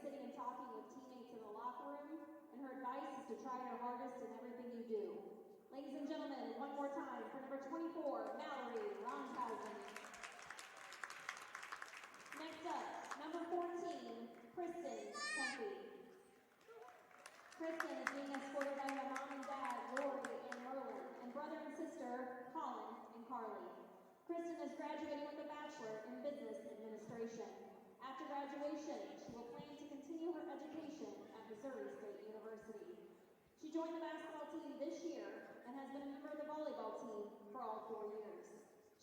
sitting and talking with teammates in the locker room, and her advice is to try your hardest in everything you do. Ladies and gentlemen, one more time for number 24, Mallory Ronshausen. Next up, number 14, Kristen Kempy. Kristen is being escorted by her mom and dad, Lori and Merlin, and brother and sister, Colin and Carly. Kristen is graduating with a Bachelor in Business Administration. After graduation, she will plan to continue her education at Missouri State University. She joined the basketball team this year and has been a member of the volleyball team for all 4 years.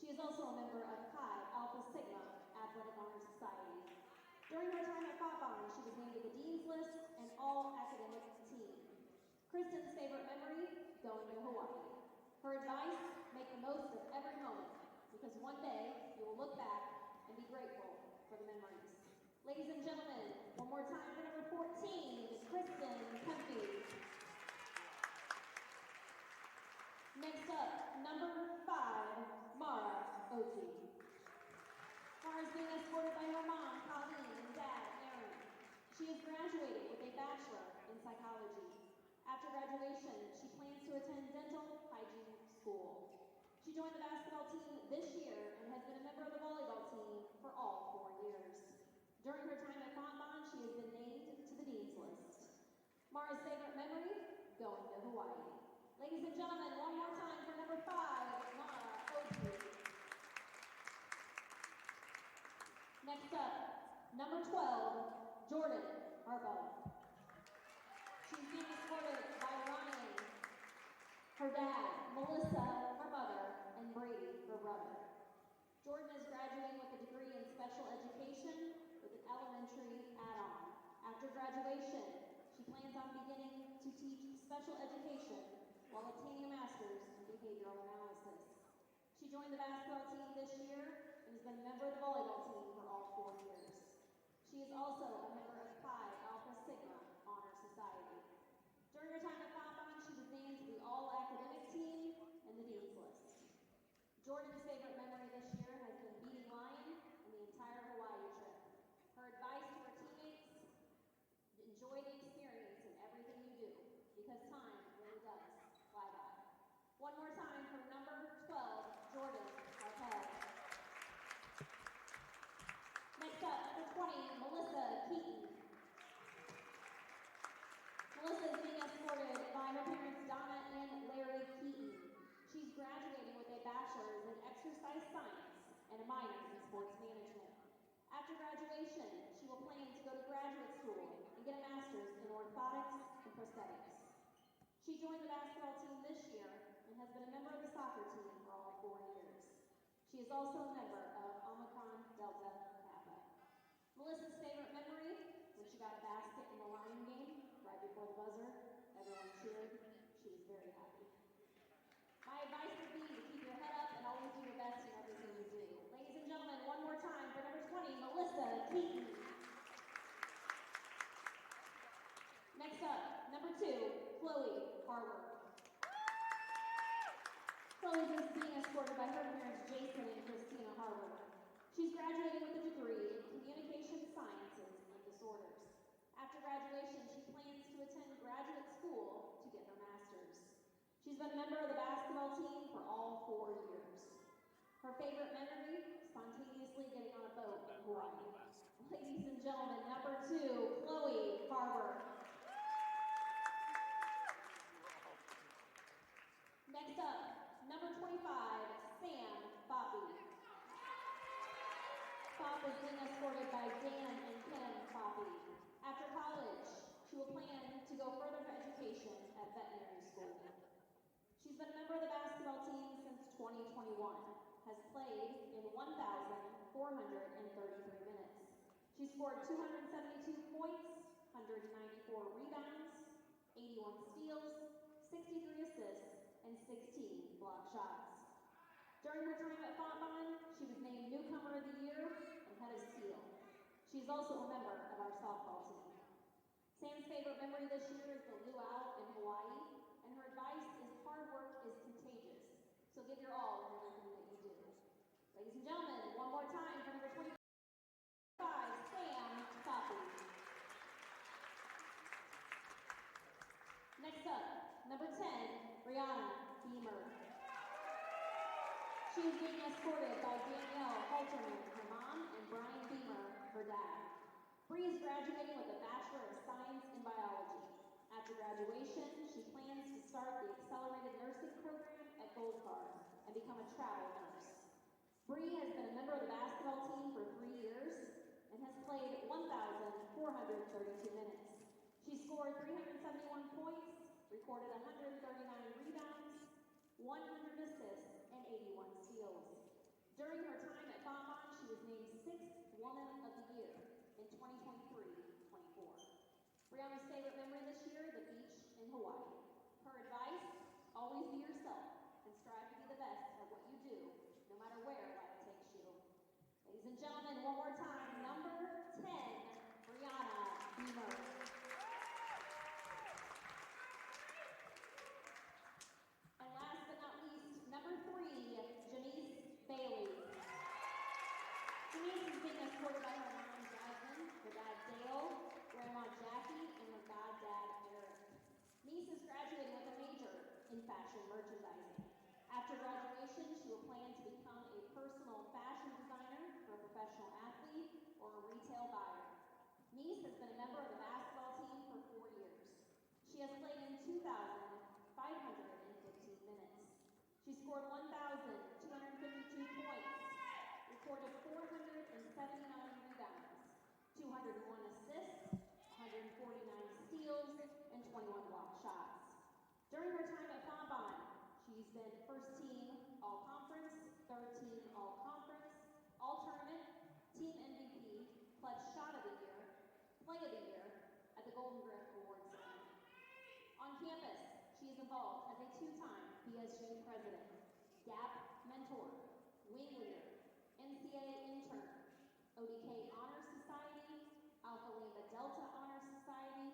She is also a member of Chi Alpha Sigma Athletic Honor Society. During her time at Fontbonne, she was named to the Dean's List and All-Academic Team. Kristen's favorite memory, going to Hawaii. Her advice, make the most of every moment, because one day you will look back and be grateful for the memories. Ladies and gentlemen, one more time for number 14, it is Kristen Kempy. Next up, number 5, Mara Ochi. Mara is being escorted by her mom, Colleen, and dad, Aaron. She is graduating with a Bachelor in Psychology. After graduation, she plans to attend dental hygiene school. She joined the basketball team this year and has been a member of the volleyball team for all 4 years. During her time at Fontbonne, she has been named to the Dean's List. Mara's favorite memory, going to Hawaii. Ladies and gentlemen, one more time for number 5, Mara Ochi. Next up, number 12, Jordan Harbaugh. She's being escorted by Ryan, her dad, Melissa, her mother, and Brady, her brother. Jordan is graduating with a degree in special education with an elementary add-on. After graduation, she plans on beginning to teach special education while obtaining a master's in behavioral analysis. She joined the basketball team this year and has been a member of the volleyball team for all 4 years. She is also a member of Chi Alpha Sigma Honor Society. During her time at Fontbonne, she was named to the All-Academic Team and the Dean's List. Jordan's favorite memory this year has been beating Lion and the entire Hawaii trip. Her advice to her teammates, enjoy the experience in everything you do, because time really does fly by. One more time for number 12, Jordan Harbaugh. Next up, number 20, Melissa Keaton. Melissa is being escorted by her parents, Donna and Larry Keaton. She's graduating with a bachelor's in exercise science and a minor in sports management. After graduation, she will plan to go to graduate school and get a master's in orthotics and prosthetics. She joined the basketball team this year and has been a member of the soccer team for all 4 years. She is also a member of Omicron Delta Kappa. Melissa's favorite memory, when she got a basket in the Lion game, right before the buzzer, everyone cheered. She was very happy. My advice would be to keep your head up and always do your best in everything you do. Ladies and gentlemen, one more time for number 20, Melissa Keaton. Next up, number 2, Chloe Harper. Chloe is being escorted by her parents, Jason and Christina Harper. She's graduating with a degree in communication sciences and disorders. After graduation, she plans to attend graduate school to get her master's. She's been a member of the basketball team for all 4 years. Her favorite memory, spontaneously getting on a boat in Hawaii. Ladies and gentlemen, number 2, Chloe Harper. Next up, number 25, Sam Foppe. Foppe is being escorted by Dan and Ken Foppe. After college, she will plan to go further for education at veterinary school. She's been a member of the basketball team since 2021, has played in 1,433 minutes. She scored 272 points, 194 rebounds, 81 steals, 63 assists, and 16 block shots. During her time at Fontbonne, she was named Newcomer of the Year and Head of Steel. She's also a member of our softball team. Sam's favorite memory this year is the luau in Hawaii, and her advice is hard work is contagious, so give your all in everything that you do. Ladies and gentlemen, one more time for number 25, Sam Foppe. She is being escorted by Danielle Halterman, her mom, and Brian Beamer, her dad. Bree is graduating with a Bachelor of Science in Biology. After graduation, she plans to start the accelerated nursing program at Gold Car and become a travel nurse. Bree has been a member of the basketball team for 3 years and has played 1,432 minutes. She scored 371 points, recorded 139 rebounds, 100 assists, and 81 steals. During her time at Fontbonne, she was named 6th Woman of the Year in 2023-24. Brianna's favorite memory this year, the beach in Hawaii. Her advice, always be yourself and strive to be the best at what you do, no matter where life takes you. Ladies and gentlemen, one more time, number 10, Brianna Beamer. And last but not least, number 3, Janice Bailey. Janice is being escorted by her mom, Jasmine, her dad, Dale, grandma, Jackie, and her goddad, Eric. Niece is graduating with a major in fashion merchandising. After graduation, she will plan to become a personal fashion designer for a professional athlete or a retail buyer. Niece has been a member of the basketball team for 4 years. She has played in 2,515 minutes. She scored 1,252 points, recorded 479 rebounds, 201 assists, 149 steals, and 21 block shots. During her time at Fontbonne, she's been first team all-conference, third team all-conference, all-tournament, team MVP, clutch shot of the year, play of the year at the Golden Griff Awards ceremony. On campus, she is involved as a 2-time BSG president, GAP mentor, wing leader, NCAA intern, ODK Honor Society, Alpha Lambda Delta Honor Society.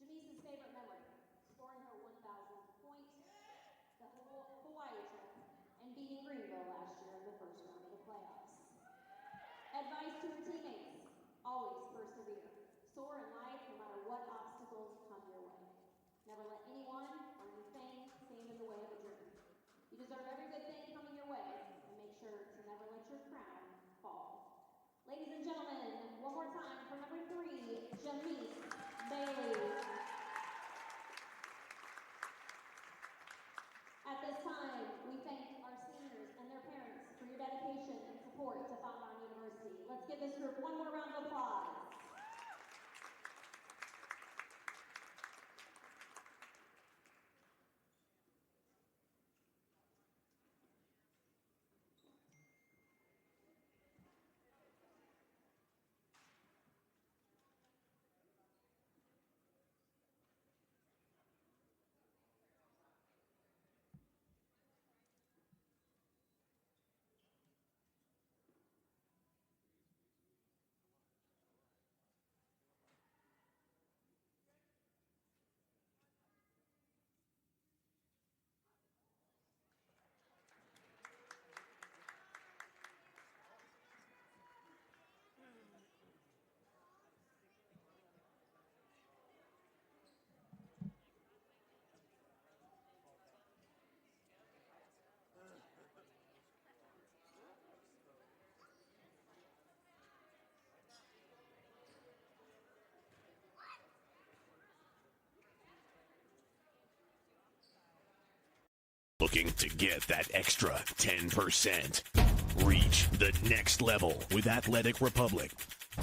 Janice's favorite memory, scoring her 1,000th point, the Hawaii trip, and beating Greenville last year in the first round of the playoffs. Advice to her teammates, always persevere. Soar in life no matter what obstacles come your way. Never let anyone or anything stand in the way of a dream. You deserve every good thing coming your way, and make sure to never let your crown fall. Ladies and gentlemen, one more time for number 3, Janice Bailey. At this time, we thank our seniors and their parents for your dedication and support to Fontbonne University. Let's give this group one more round of applause. Looking to get that extra 10%? Reach the next level with Athletic Republic.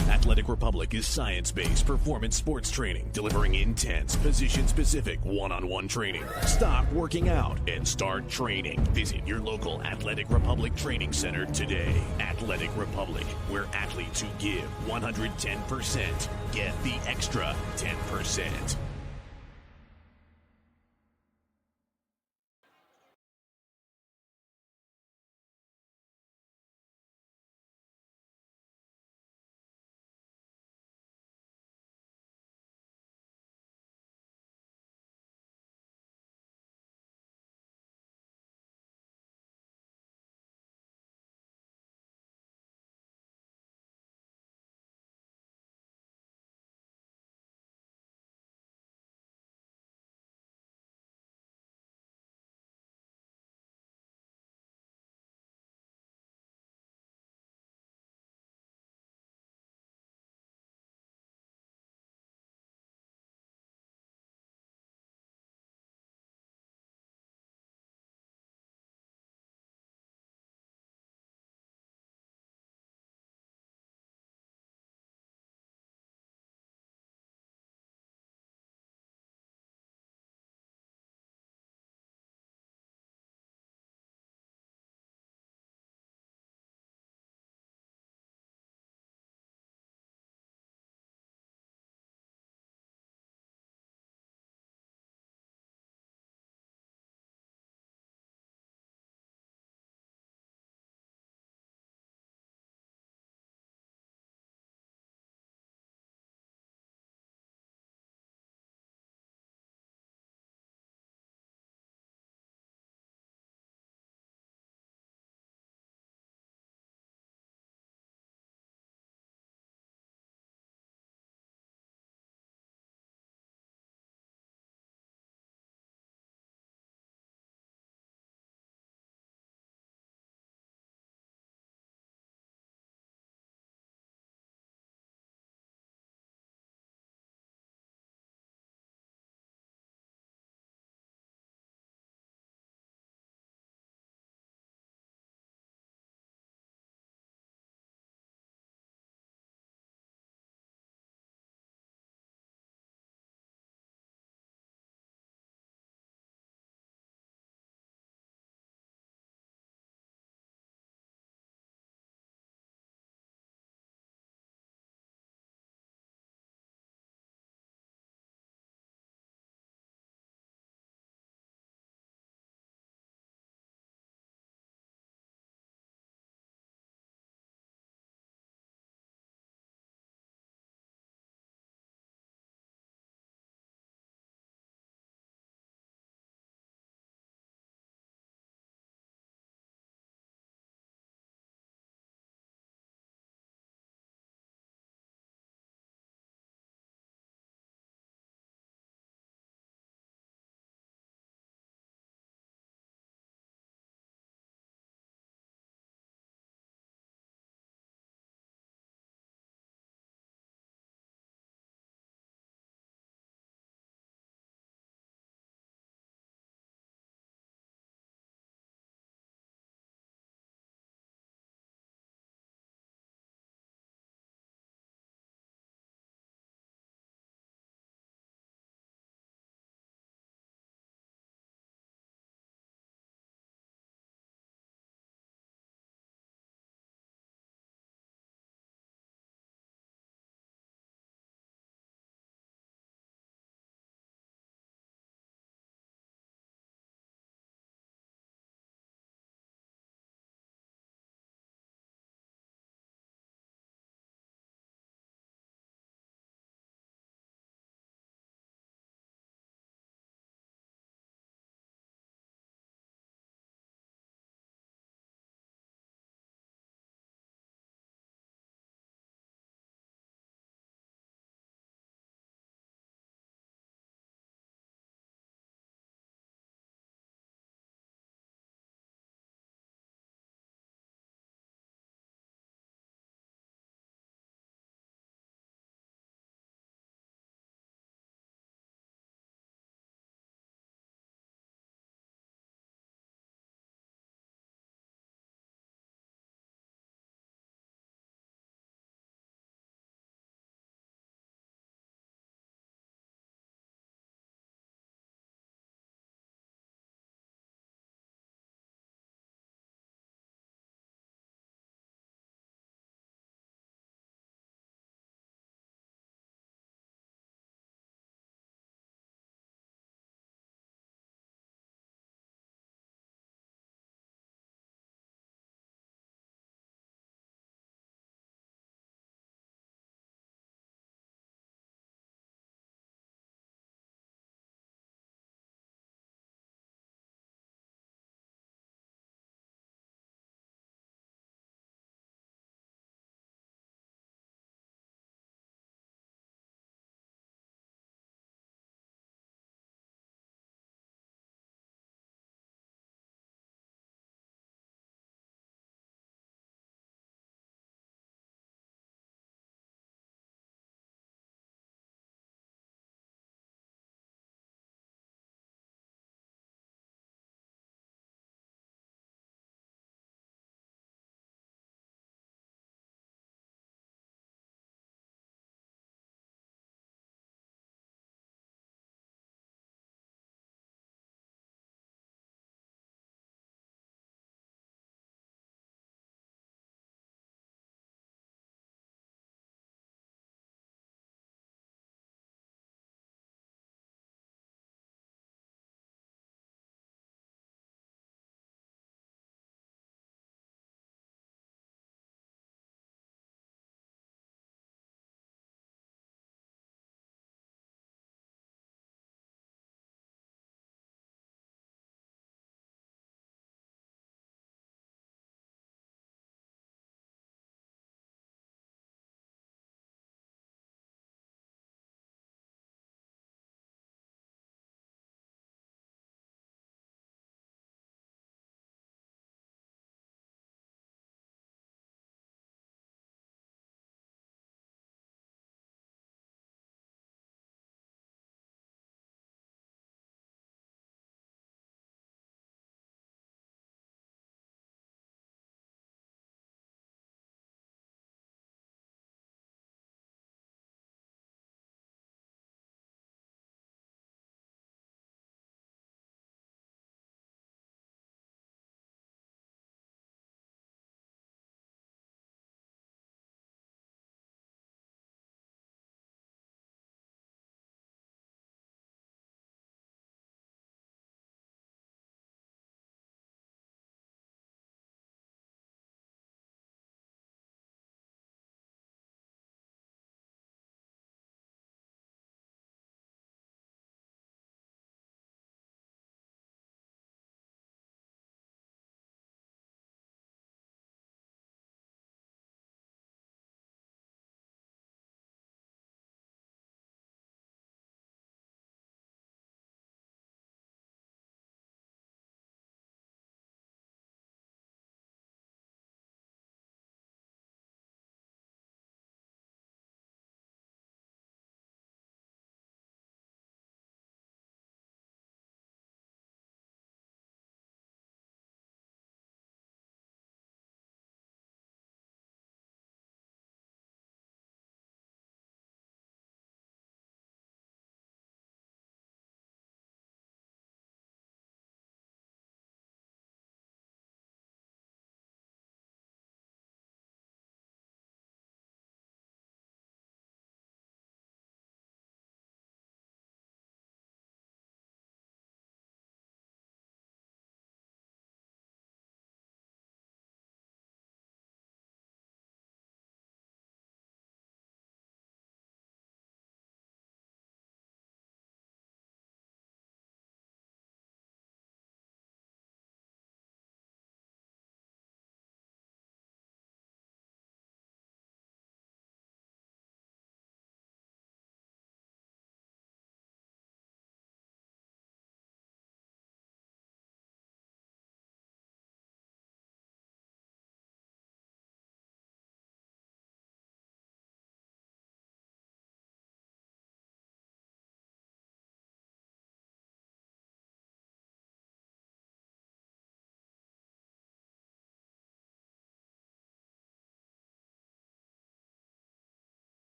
Athletic Republic is science-based performance sports training, delivering intense, position-specific, one-on-one training. Stop working out and start training. Visit your local Athletic Republic training center today. Athletic Republic, where athletes who give 110% get the extra 10%.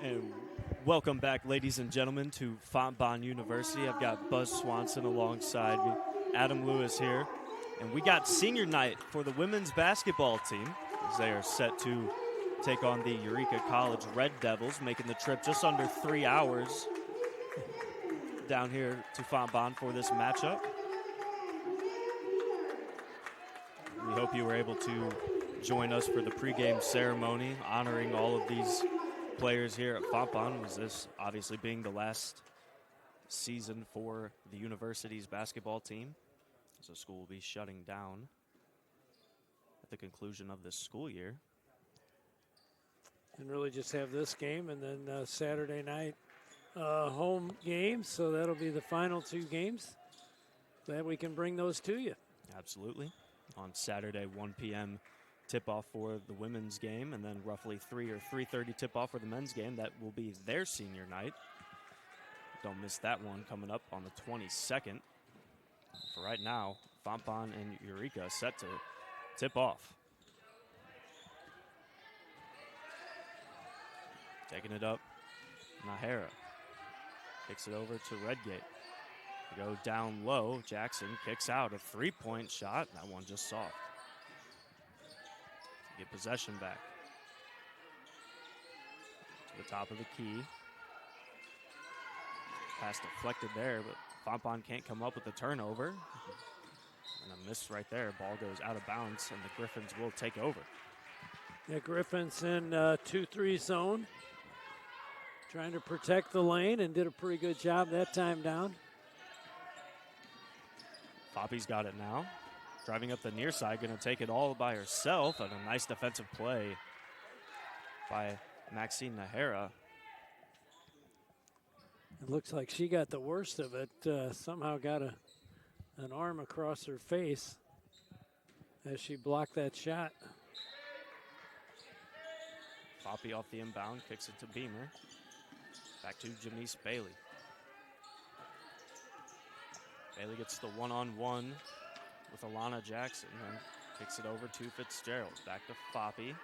And welcome back, ladies and gentlemen, to Fontbonne University. I've got Buzz Swanson alongside me, Adam Lewis here, and we got senior night for the women's basketball team as they are set to take on the Eureka College Red Devils, making the trip just under 3 hours down here to Fontbonne for this matchup. We hope you were able to join us for the pregame ceremony honoring all of these players here at Fontbonne, was this obviously being the last season for the university's basketball team. So school will be shutting down at the conclusion of this school year. And really just have this game and then Saturday night home game. So that'll be the final 2 games. Glad we can bring those to you. Absolutely. On Saturday, 1 p.m. tip-off for the women's game, and then roughly 3 or 3:30 tip-off for the men's game. That will be their senior night. Don't miss that one coming up on the 22nd. For right now, Fontbonne and Eureka set to tip off. Taking it up, Nahara kicks it over to Redgate. They go down low. Jackson kicks out a 3-point shot. That one just soft. Get possession back to the top of the key. Pass deflected there, but Fontbonne can't come up with the turnover. And a miss right there. Ball goes out of bounds, and the Griffins will take over. Yeah, Griffins in 2-3 zone. Trying to protect the lane and did a pretty good job that time down. Poppy's got it now. Driving up the near side, going to take it all by herself, and a nice defensive play by Maxine Nahara. It looks like she got the worst of it. Somehow got an arm across her face as she blocked that shot. Poppy off the inbound, kicks it to Beamer. Back to Janice Bailey. Bailey gets the one-on-one with Alana Jackson and kicks it over to Fitzgerald. Back to Foppy.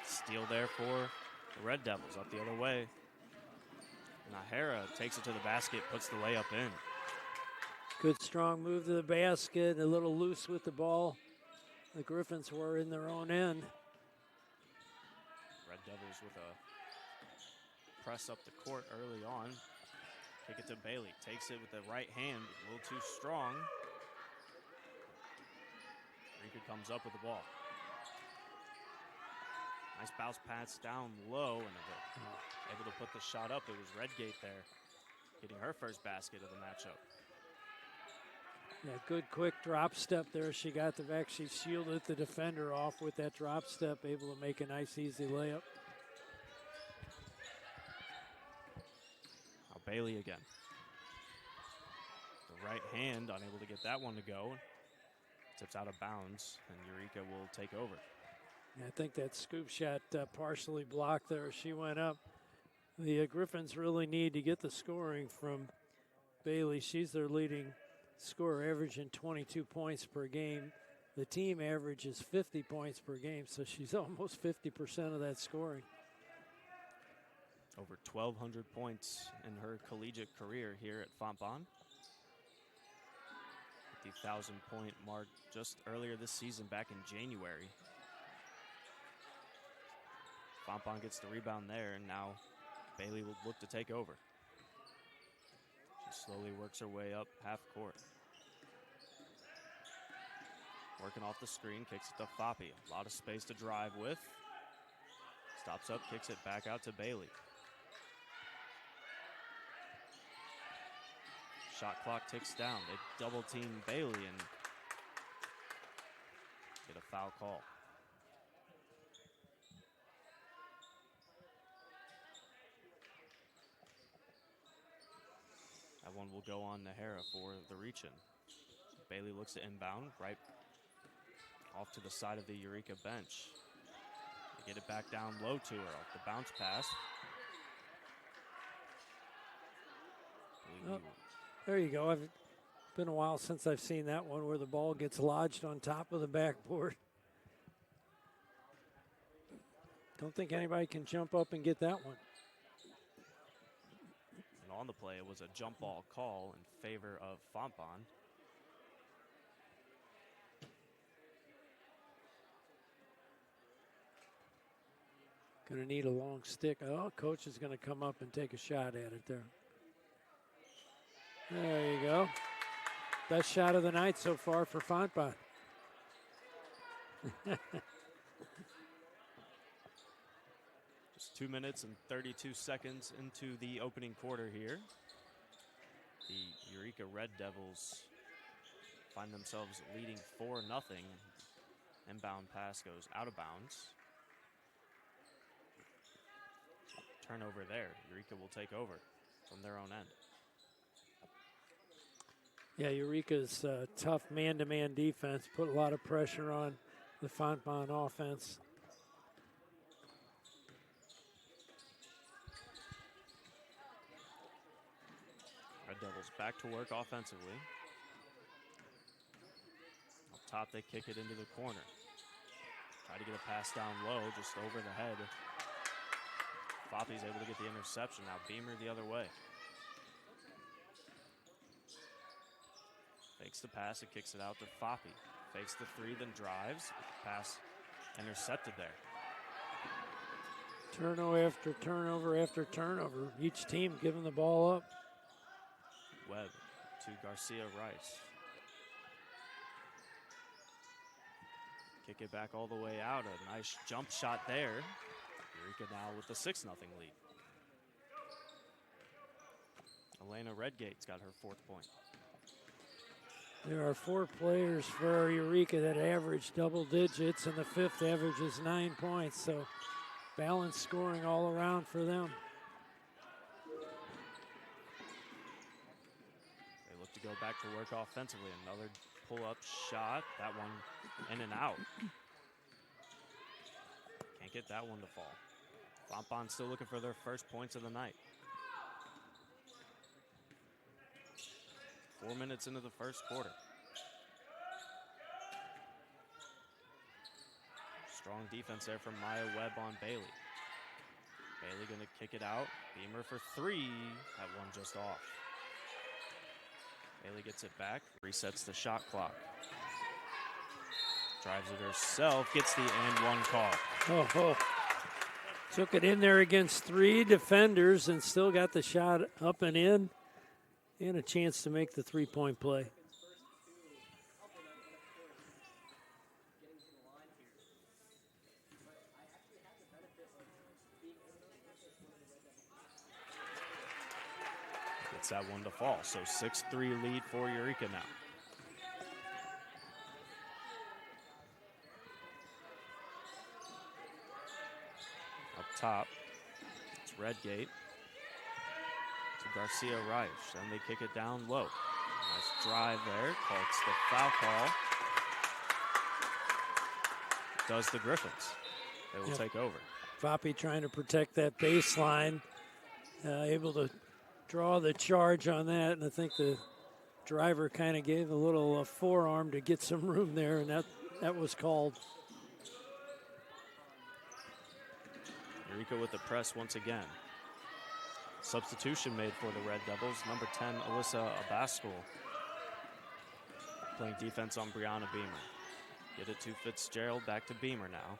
Steal there for the Red Devils up the other way. Nahara takes it to the basket, puts the layup in. Good strong move to the basket, a little loose with the ball. The Griffins were in their own end. Red Devils with a press up the court early on. Kick it to Bailey, takes it with the right hand, a little too strong. Eureka comes up with the ball. Nice bounce pass down low, and able to put the shot up. It was Redgate there, getting her first basket of the matchup. Yeah, good quick drop step there. She got the back. She shielded the defender off with that drop step, able to make a nice, easy layup. Now Bailey again. The right hand, unable to get that one to go. Tips out of bounds, and Eureka will take over. I think that scoop shot partially blocked there. She went up. The Griffins really need to get the scoring from Bailey. She's their leading scorer, averaging 22 points per game. The team average is 50 points per game, so she's almost 50% of that scoring. Over 1,200 points in her collegiate career here at Fontbonne. The 1,000-point mark just earlier this season, back in January. Fontbonne gets the rebound there, and now Bailey will look to take over. She slowly works her way up half court. Working off the screen, kicks it to Foppy. A lot of space to drive with. Stops up, kicks it back out to Bailey. Shot clock ticks down. They double team Bailey and get a foul call. That one will go on Nahara for the reach-in. Bailey looks to inbound, right off to the side of the Eureka bench. They get it back down low to her off the bounce pass. Oh, there you go. Been a while since I've seen that one where the ball gets lodged on top of the backboard. Don't think anybody can jump up and get that one. And on the play, it was a jump ball call in favor of Fontbonne. Going to need a long stick. Oh, coach is going to come up and take a shot at it there. There you go. Best shot of the night so far for Fontbonne. Just 2 minutes and 32 seconds into the opening quarter here. The Eureka Red Devils find themselves leading 4-0. Inbound pass goes out of bounds. Turnover there. Eureka will take over from their own end. Yeah, Eureka's tough man-to-man defense put a lot of pressure on the Fontbonne offense. Red Devils back to work offensively. Up top, they kick it into the corner. Try to get a pass down low, just over the head. Foppy's able to get the interception. Now Beamer the other way. Fakes the pass, it kicks it out to Foppy. Fakes the three, then drives. Pass intercepted there. Turnover after turnover after turnover. Each team giving the ball up. Webb to Garcia Rice. Kick it back all the way out. A nice jump shot there. Eureka now with the 6-0 lead. Elena Redgate's got her 4th point. There are 4 players for Eureka that average double digits, and the 5th averages 9 points. So balanced scoring all around for them. They look to go back to work offensively. Another pull-up shot. That one in and out. Can't get that one to fall. Fontbonne still looking for their first points of the night. 4 minutes into the first quarter. Strong defense there from Maya Webb on Bailey. Bailey gonna kick it out. Beamer for 3. That one just off. Bailey gets it back, resets the shot clock. Drives it herself, gets the and one call. Oh. Took it in there against 3 defenders and still got the shot up and in. And a chance to make the 3-point play. Gets that one to fall. So 6-3 lead for Eureka now. Up top, it's Redgate. Garcia Rice, and they kick it down low. Nice drive there, calls the foul call. Does the Griffins. They will take over. Foppy trying to protect that baseline, able to draw the charge on that, and I think the driver kind of gave a little forearm to get some room there, and that was called. Eureka with the press once again. Substitution made for the Red Devils. Number 10, Alyssa Abascal, playing defense on Brianna Beamer. Get it to Fitzgerald, back to Beamer now.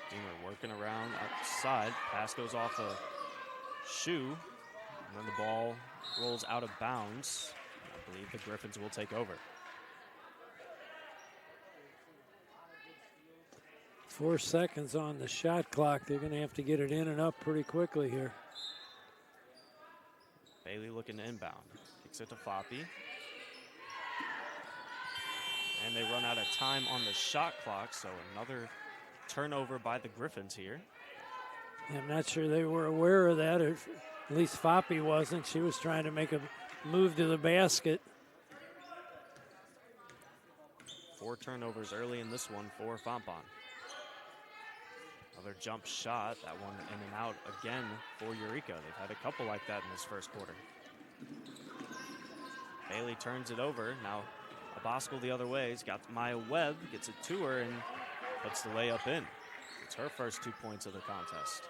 Beamer working around outside. Pass goes off a shoe, and then the ball rolls out of bounds. I believe the Griffins will take over. 4 seconds on the shot clock. They're going to have to get it in and up pretty quickly here. Bailey looking to inbound. Kicks it to Foppy. And they run out of time on the shot clock, so another turnover by the Griffins here. I'm not sure they were aware of that, or at least Foppy wasn't. She was trying to make a move to the basket. 4 turnovers early in this one for Fontbonne. Another jump shot, that one in and out again for Eureka. They've had a couple like that in this first quarter. Bailey turns it over. Now Abascal the other way. He's got Maya Webb, gets it to her and puts the layup in. It's her first 2 points of the contest.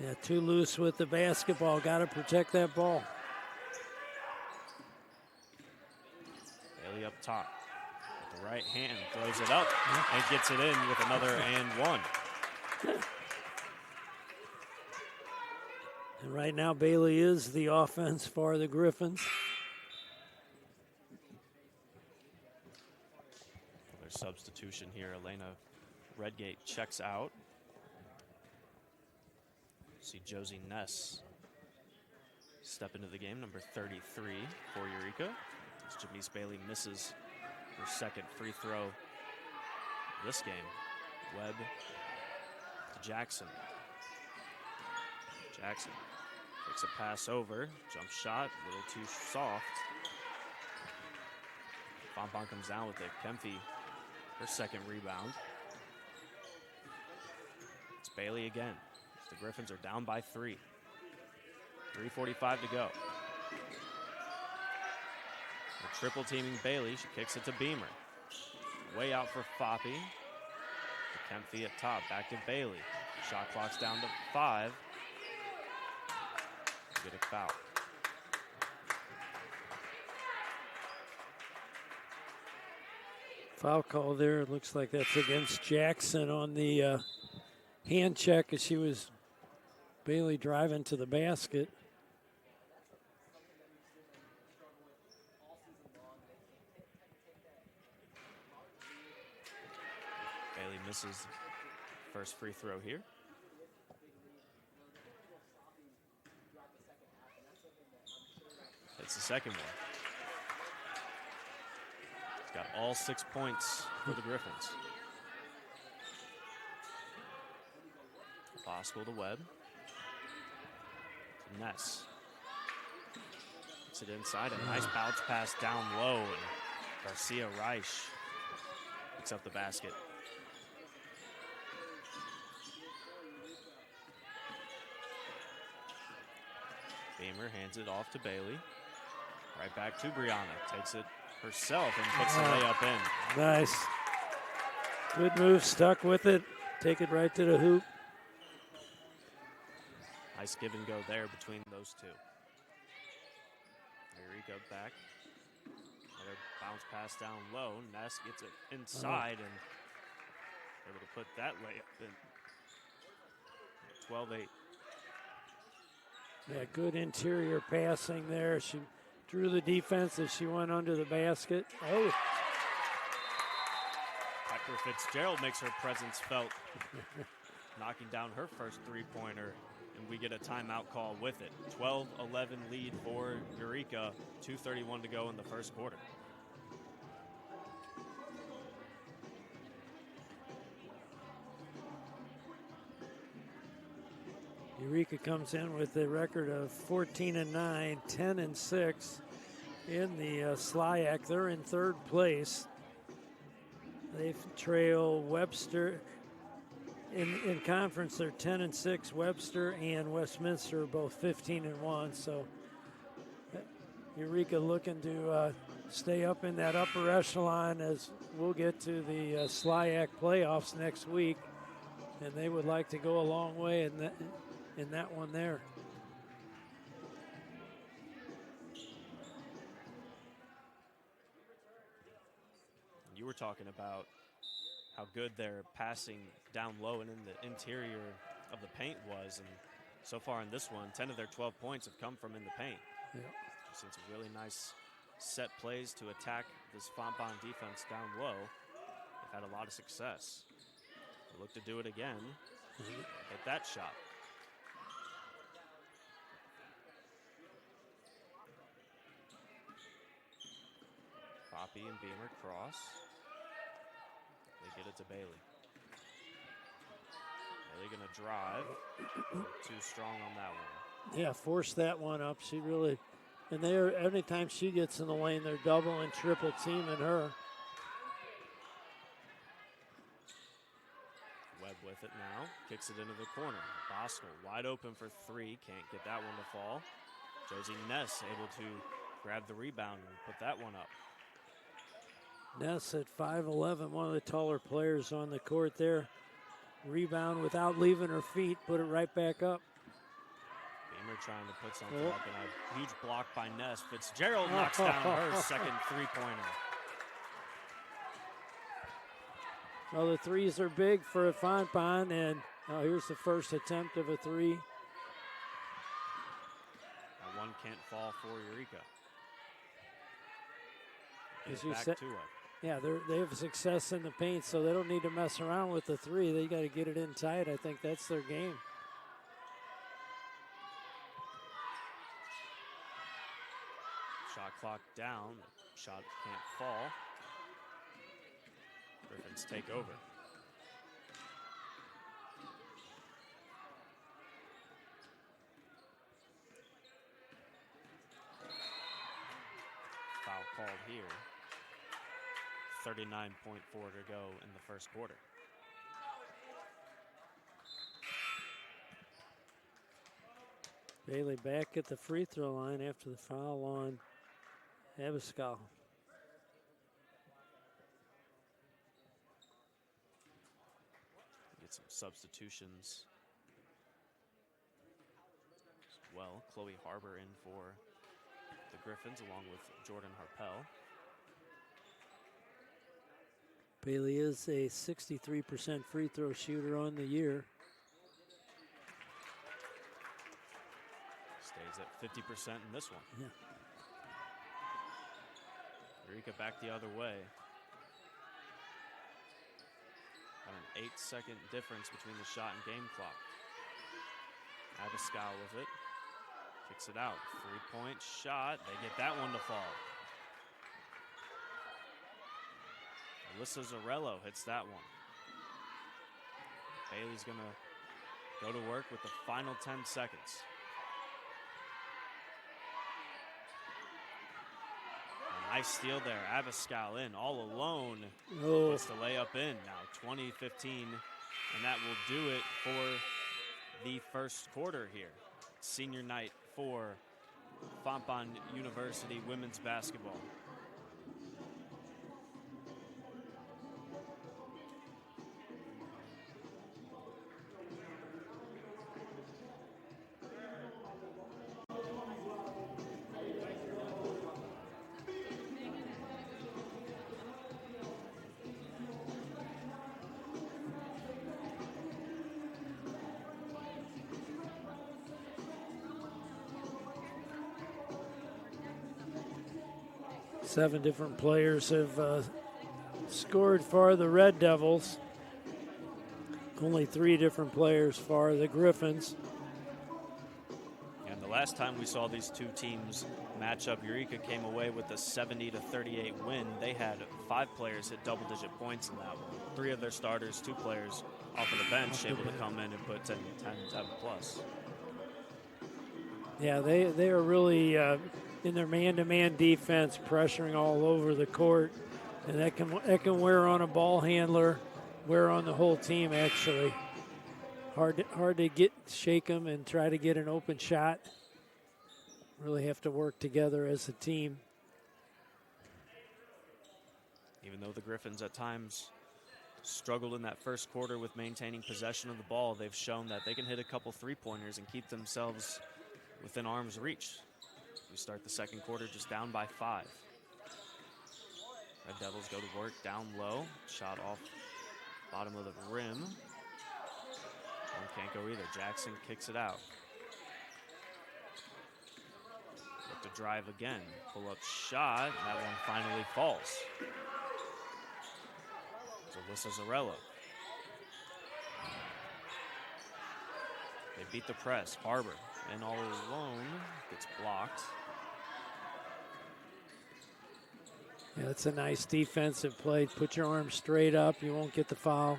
Yeah, too loose with the basketball. Got to protect that ball. Bailey up top. With the right hand, throws it up and gets it in with another and one. And right now, Bailey is the offense for the Griffins. Their substitution here, Elena Redgate checks out. See Josie Ness step into the game, number 33 for Eureka. As Janice Bailey misses her second free throw this game. Webb to Jackson. Jackson takes a pass over, jump shot, a little too soft. Fontbonne comes down with it. Kemphy, her second rebound. It's Bailey again. The Griffins are down by 3. 3:45 to go. They're triple teaming Bailey. She kicks it to Beamer. Way out for Foppe. To Kemphy at top. Back to Bailey. Shot clock's down to 5. Get a foul. Foul call there. It looks like that's against Jackson on the hand check as she was Bailey driving to the basket. Bailey misses first free throw here. It's the second one. It's got all 6 points for the Griffins. Bosco to Webb. To Ness. Gets it inside. A nice bounce pass down low. And Garcia Reich picks up the basket. Beamer hands it off to Bailey. Right back to Brianna. Takes it herself and puts the layup in. Nice. Good move. Stuck with it. Take it right to the hoop. Nice give and go there between those two. Eureka back. Another bounce pass down low. Ness gets it inside and able to put that layup in. 12-8. Yeah, good interior passing there. She drew the defense as she went under the basket. Oh. Piper Fitzgerald makes her presence felt, knocking down her first three-pointer, and we get a timeout call with it. 12-11 lead for Eureka, 2:31 to go in the first quarter. Eureka comes in with a record of 14-9, 10-6 in the SLIAC. They're in third place. They trail Webster. In conference, they're 10-6. Webster and Westminster are both 15-1. So Eureka looking to stay up in that upper echelon as we'll get to the SLIAC playoffs next week. And they would like to go a long way in that one there. You were talking about how good their passing down low and in the interior of the paint was, and so far in this one, 10 of their 12 points have come from in the paint. Yeah. We've seen some really nice set plays to attack this Fontbonne defense down low. They've had a lot of success. They look to do it again. Hit that shot. Poppy and Beamer cross. They get it to Bailey. Bailey gonna drive. Too strong on that one. Yeah, force that one up. She really, and they're anytime she gets in the lane, they're double and triple teaming her. Webb with with it now. Kicks it into the corner. Bosco wide open for three. Can't get that one to fall. Josie Ness able to grab the rebound and put that one up. Ness at 5'11", one of the taller players on the court there. Rebound without leaving her feet, put it right back up. Beamer trying to put something up, and a huge block by Ness. Fitzgerald knocks down her second three-pointer. Well, the threes are big for Fontbonne, and here's the first attempt of a three. That one can't fall for Eureka. As you back said, to it. yeah, they have success in the paint, so they don't need to mess around with the three. They got to get it in tight. I think that's their game. Shot clock down. Shot can't fall. Griffins take over. Foul called here. 39.4 to go in the first quarter. Bailey back at the free throw line after the foul on Abascal. Get some substitutions as well. Chloe Harbor in for the Griffins along with Jordan Harpel. Bailey is a 63% free throw shooter on the year. Stays at 50% in this one. Yeah. Eureka back the other way. Got an 8-second difference between the shot and game clock. Abascal with it. Kicks it out. 3-point shot. They get that one to fall. Alyssa Zarello hits that one. Bailey's going to go to work with the final 10 seconds. A nice steal there. Abascal in all alone. Puts the layup in. Now 20-15. And that will do it for the first quarter here. Senior night for Fontbonne University women's basketball. Seven different players have scored for the Red Devils. Only 3 different players for the Griffins. And the last time we saw these two teams match up, Eureka came away with a 70-38 win. They had 5 players hit double-digit points in that one. 3 of their starters, 2 players off of the bench, able to come in and put 10 plus. Yeah, they are really in their man-to-man defense, pressuring all over the court, and that can wear on a ball handler, wear on the whole team. Actually, hard to shake them and try to get an open shot. Really have to work together as a team. Even though the Griffins at times struggled in that first quarter with maintaining possession of the ball, they've shown that they can hit a couple three-pointers and keep themselves within arm's reach. We start the second quarter just down by 5. Red Devils go to work down low. Shot off bottom of the rim. One can't go either. Jackson kicks it out. Look to drive again. Pull-up shot. That one finally falls. It's Alyssa Zarello. They beat the press. Harbor and all alone gets blocked. Yeah, that's a nice defensive play. Put your arms straight up. You won't get the foul.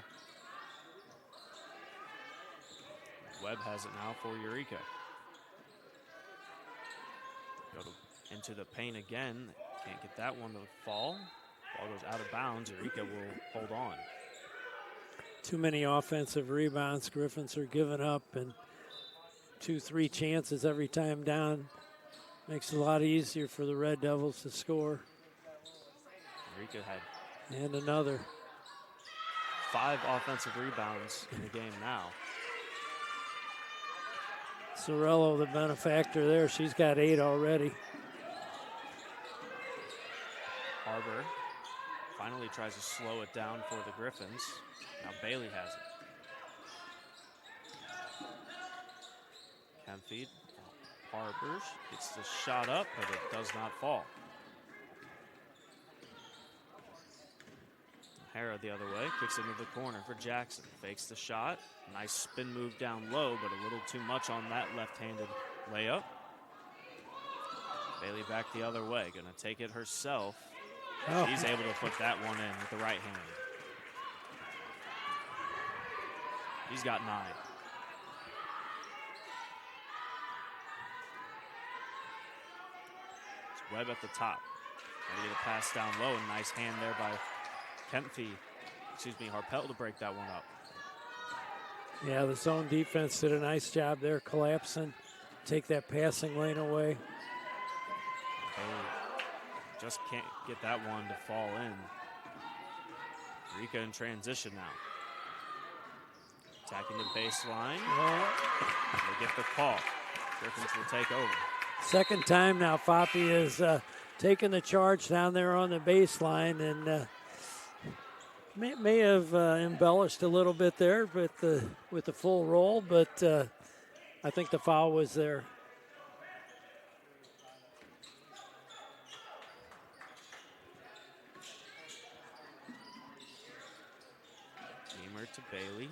Webb has it now for Eureka. Into the paint again. Can't get that one to fall. Ball goes out of bounds. Eureka will hold on. Too many offensive rebounds. Griffins are giving up, and 2-3 chances every time down. Makes it a lot easier for the Red Devils to score. Eureka had And another. 5 offensive rebounds in the game now. Sorello, the benefactor there, she's got 8 already. Harbor finally tries to slow it down for the Griffins. Now Bailey has it. Kempfeed, Harbers gets the shot up, but it does not fall. Hara the other way, kicks into the corner for Jackson. Fakes the shot. Nice spin move down low, but a little too much on that left-handed layup. Bailey back the other way, gonna take it herself. Oh. She's able to put that one in with the right hand. He's got 9. It's Webb at the top. Ready to pass down low, and nice hand there by Harpel to break that one up. Yeah, the zone defense did a nice job there, collapsing, take that passing lane away. Just can't get that one to fall in. Eureka in transition now. Attacking the baseline. They get the call. Griffins will take over. Second time now, Foppy is taking the charge down there on the baseline, and may have embellished a little bit there, but with the full roll. But I think the foul was there. Beamer to Bailey,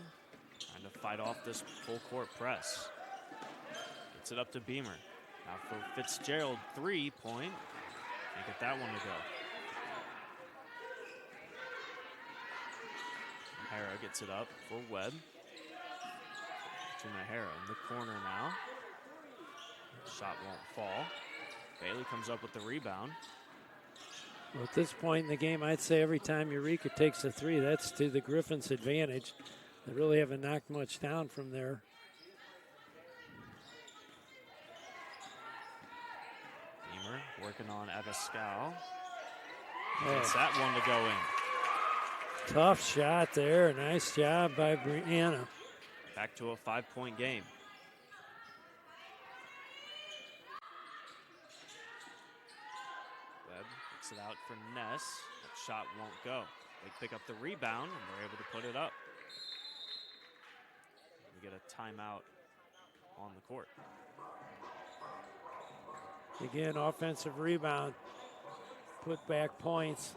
trying to fight off this full court press. Gets it up to Beamer. Now for Fitzgerald, 3-point. Can't get that one to go. Hara gets it up for Webb. To Mahara in the corner now. Shot won't fall. Bailey comes up with the rebound. Well, at this point in the game, I'd say every time Eureka takes a 3, that's to the Griffins' advantage. They really haven't knocked much down from there. Beamer working on Abascal. Gets that one to go in. Tough shot there. Nice job by Brianna. Back to a 5-point game. Webb picks it out for Ness. That shot won't go. They pick up the rebound, and they're able to put it up. We get a timeout on the court. Again, offensive rebound. Put back points.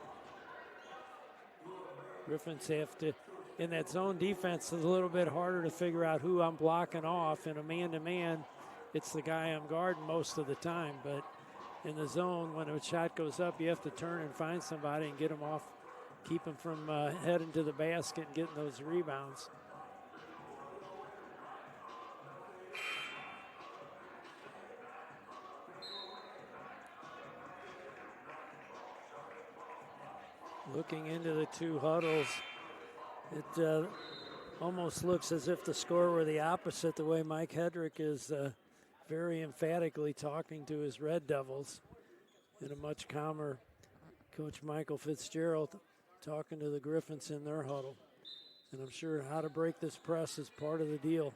Griffins have to, in that zone defense, it's a little bit harder to figure out who I'm blocking off. In a man-to-man, it's the guy I'm guarding most of the time. But in the zone, when a shot goes up, you have to turn and find somebody and get them off, keep them from heading to the basket and getting those rebounds. Looking into the two huddles, it almost looks as if the score were the opposite, the way Mike Hedrick is very emphatically talking to his Red Devils, and a much calmer Coach Michael Fitzgerald talking to the Griffins in their huddle. And I'm sure how to break this press is part of the deal.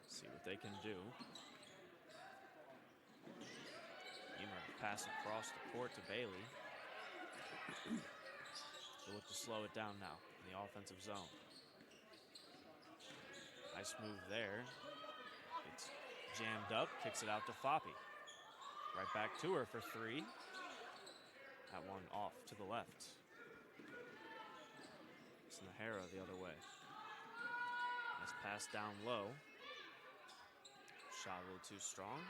See what they can do. Beamer pass across the court to Bailey. She'll look to slow it down now in the offensive zone. Nice move there. It's jammed up, kicks it out to Foppy. Right back to her for 3. That one off to the left. It's Nahara the other way. Nice pass down low. Shot a little too strong.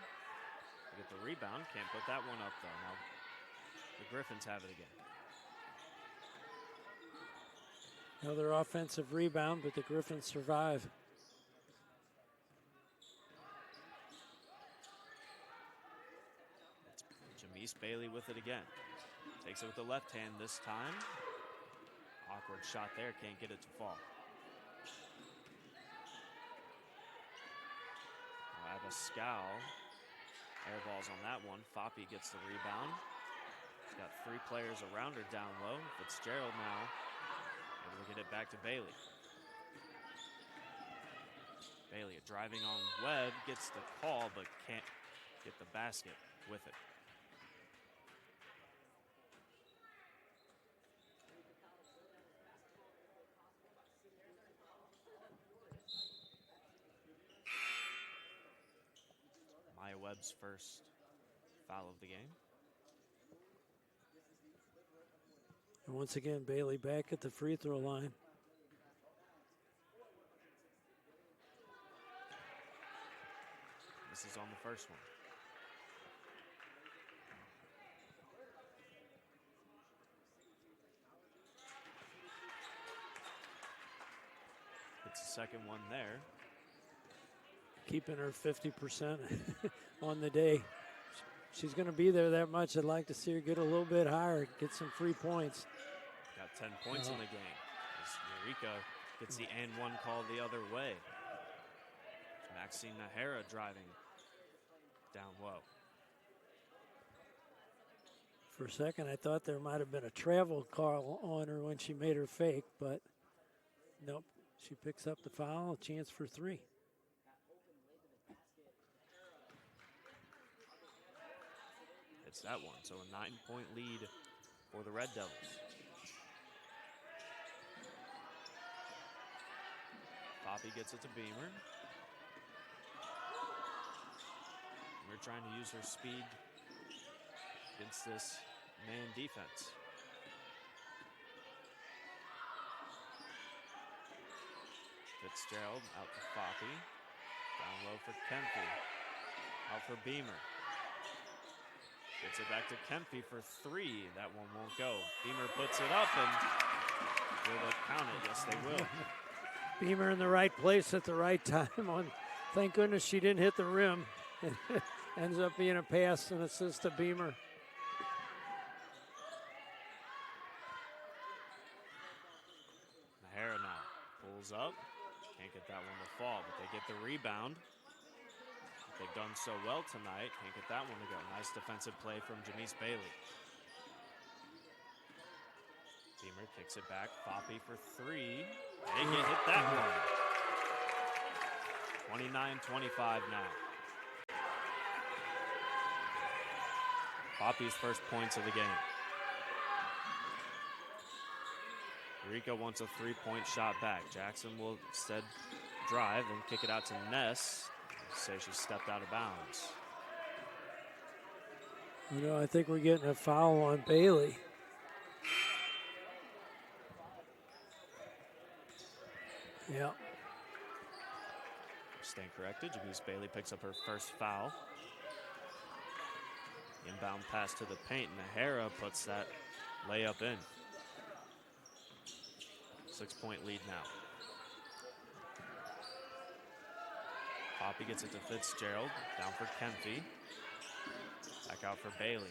They get the rebound, can't put that one up though. Now the Griffins have it again. Another offensive rebound, but the Griffins survive. It's Jamise Bailey with it again. Takes it with the left hand this time. Awkward shot there, can't get it to fall. Abascal airballs on that one. Foppe gets the rebound. She's got 3 players around her down low. Fitzgerald now able to get it back to Bailey. Bailey driving on Webb, gets the call but can't get the basket with it. Maya Webb's first foul of the game. And once again, Bailey back at the free throw line. This is on the first one. It's the second one there. Keeping her 50% on the day. She's going to be there that much. I'd like to see her get a little bit higher, get some free points. Got 10 points in the game as Eureka gets the and one call the other way. Maxine Nahara driving down low. For a second, I thought there might have been a travel call on her when she made her fake, but nope. She picks up the foul, a chance for 3. It's that one, so a 9-point lead for the Red Devils. Foppe gets it to Beamer. We're trying to use her speed against this man defense. Fitzgerald out to Foppe. Down low for Kempy. Out for Beamer. Gets it back to Kempy for 3. That one won't go. Beamer puts it up and will they count it? Yes, they will. Beamer in the right place at the right time. Thank goodness she didn't hit the rim. Ends up being a pass and assist to Beamer. Nahara now pulls up. Can't get that one to fall, but they get the rebound. They've done so well tonight. Can't get that one to go. Nice defensive play from Janice Bailey. Beamer kicks it back. Foppe for 3. They get hit that one. 29-25 now. Foppe's first points of the game. Eureka wants a 3-point shot back. Jackson will instead drive and kick it out to Ness. Say she stepped out of bounds. You know, I think we're getting a foul on Bailey. Yeah. Stand corrected. Janice Bailey picks up her first foul. Inbound pass to the paint. Nahara puts that layup in. 6-point lead now. Foppe gets it to Fitzgerald. Down for Kempy. Back out for Bailey.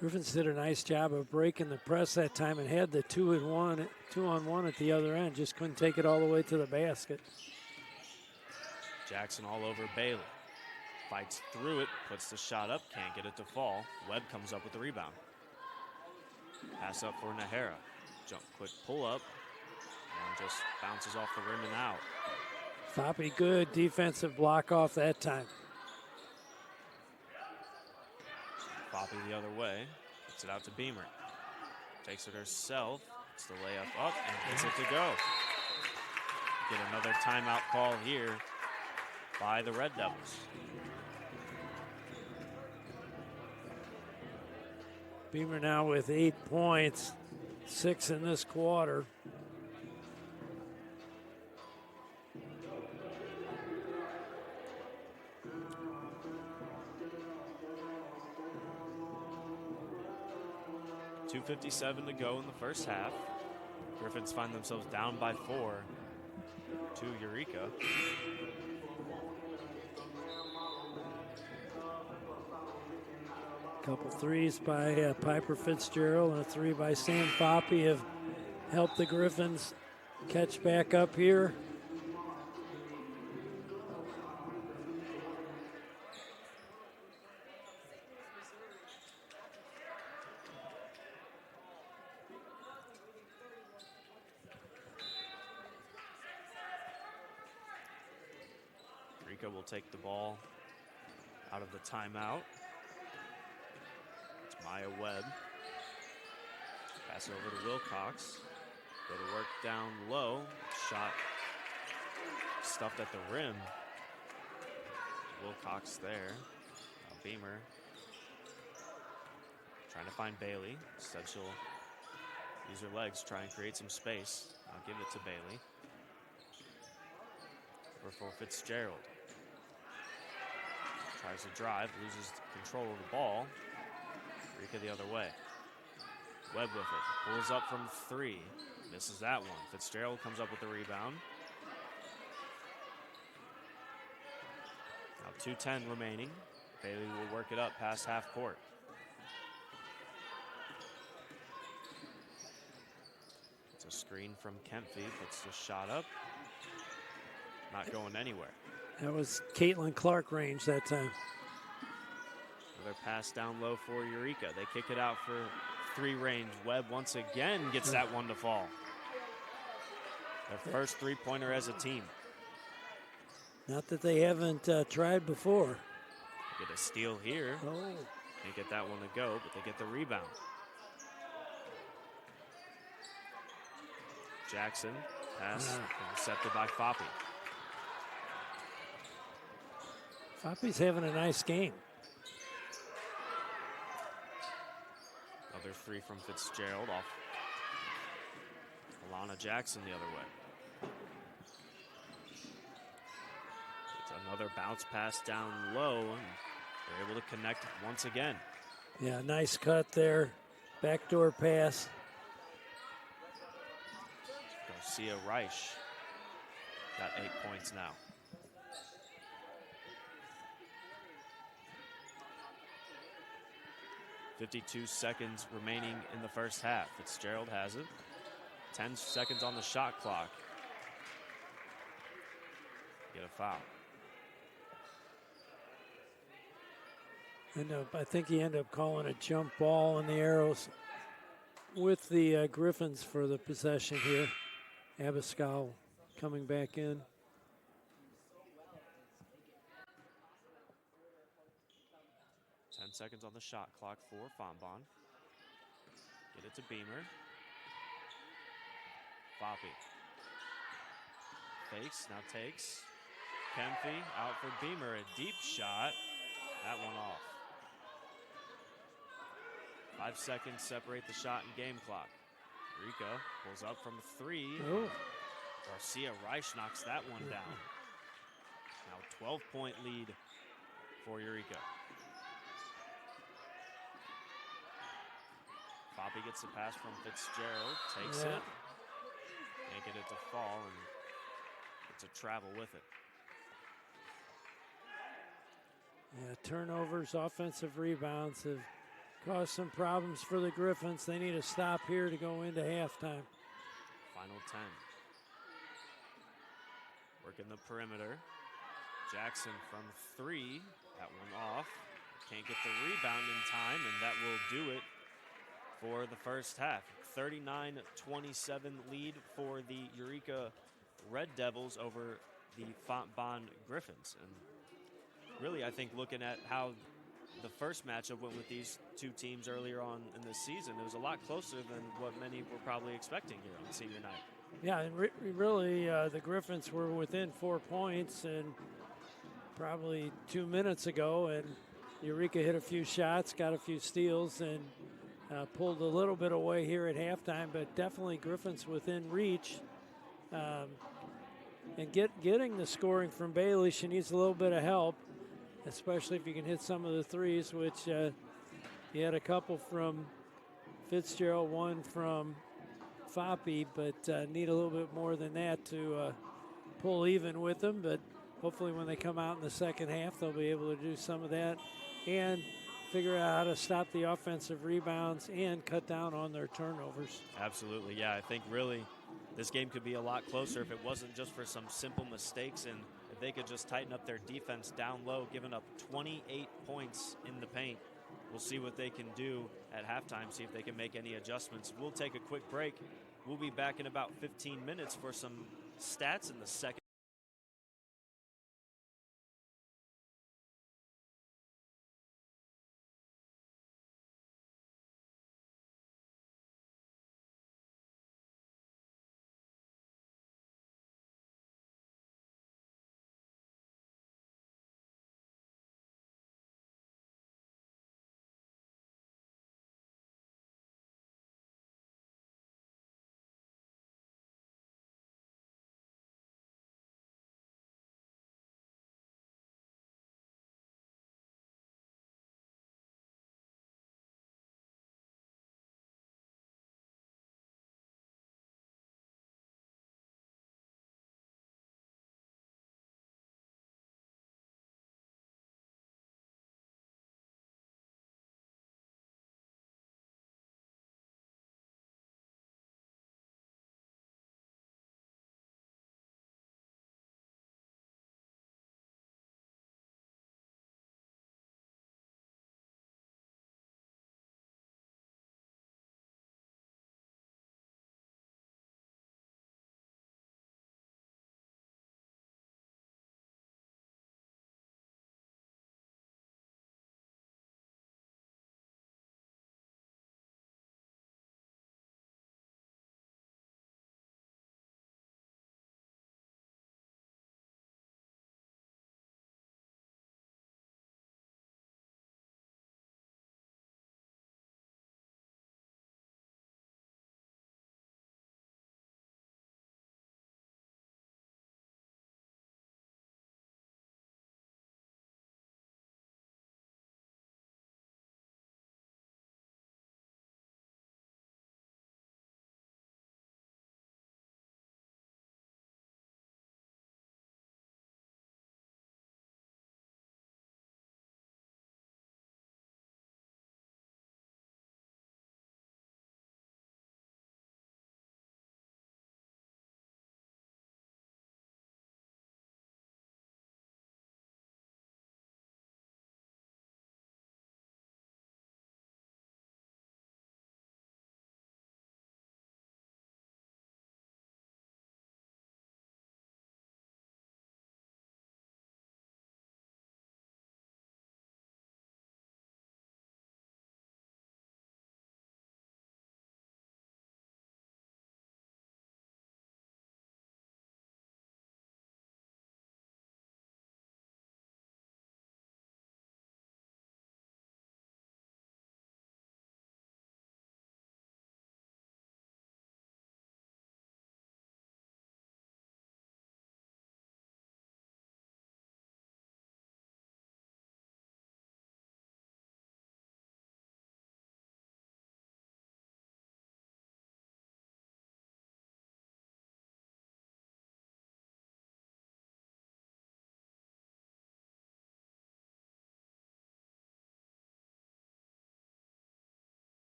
Griffins did a nice job of breaking the press that time and had the 2-on-1 at the other end. Just couldn't take it all the way to the basket. Jackson all over Bailey. Fights through it, puts the shot up, can't get it to fall. Webb comes up with the rebound. Pass up for Nahara. Jump, quick pull up, and just bounces off the rim and out. Foppe, good defensive block off that time. Foppe the other way, puts it out to Beamer. Takes it herself, gets the layup up, and gets it to go. Get another timeout call here by the Red Devils. Beamer now with 8 points, 6 in this quarter. .257 to go in the first half. Griffins find themselves down by 4 to Eureka. Couple threes by Piper Fitzgerald and a three by Sam Foppe have helped the Griffins catch back up here. Eureka will take the ball out of the timeout. It's Maya Webb. Pass it over to Wilcox. Go to work down low. Shot stuffed at the rim. Wilcox there. Now Beamer trying to find Bailey. Said she'll use her legs, try and create some space. I'll give it to Bailey. Over for Fitzgerald. Tries to drive, loses control of the ball. Eureka the other way. Webb with it. Pulls up from three. Misses that one. Fitzgerald comes up with the rebound. Now 2:10 remaining. Bailey will work it up past half court. It's a screen from Kempfy. Puts the shot up. Not going anywhere. That was Caitlin Clark range that time. Another pass down low for Eureka. They kick it out for three range. Webb once again gets that one to fall. Their first three-pointer as a team. Not that they haven't tried before. Get a steal here. Oh. Can't get that one to go, but they get the rebound. Jackson, pass intercepted by Foppe. Foppe's having a nice game. Another three from Fitzgerald off Alana Jackson the other way. It's another bounce pass down low, and they're able to connect once again. Yeah, nice cut there. Backdoor pass. Garcia Reich got 8 points now. .52 seconds remaining in the first half. Fitzgerald has it. 10 seconds on the shot clock. Get a foul. I think he ended up calling a jump ball on the arrows with the Griffins for the possession here. Abascal coming back in. Seconds on the shot clock for Fontbonne. Get it to Beamer. Foppe. Fakes, now takes. Kempfy out for Beamer, a deep shot. That one off. 5 seconds separate the shot and game clock. Eureka pulls up from three. Oh. Garcia Reich knocks that one down. Now 12-point lead for Eureka. Foppe gets the pass from Fitzgerald, takes it. Can't get it to fall, and gets a travel with it. Yeah, turnovers, offensive rebounds have caused some problems for the Griffins. They need a stop here to go into halftime. Final 10. Working the perimeter. Jackson from three. That one off. Can't get the rebound in time, and that will do it for the first half. 39-27 lead for the Eureka Red Devils over the Fontbonne Griffins. And really, I think looking at how the first matchup went with these two teams earlier on in the season, it was a lot closer than what many were probably expecting here on senior night. Yeah, and really the Griffins were within 4 points and probably 2 minutes ago, and Eureka hit a few shots, got a few steals, and pulled a little bit away here at halftime, but definitely Griffins within reach. And getting the scoring from Bailey, she needs a little bit of help, especially if you can hit some of the threes, which you had a couple from Fitzgerald, one from Foppe, but need a little bit more than that to pull even with them. But hopefully when they come out in the second half, they'll be able to do some of that. And figure out how to stop the offensive rebounds and cut down on their turnovers. Absolutely, yeah. I think really this game could be a lot closer if it wasn't just for some simple mistakes and if they could just tighten up their defense down low, giving up 28 points in the paint. We'll see what they can do at halftime, see if they can make any adjustments. We'll take a quick break. We'll be back in about 15 minutes for some stats in the second.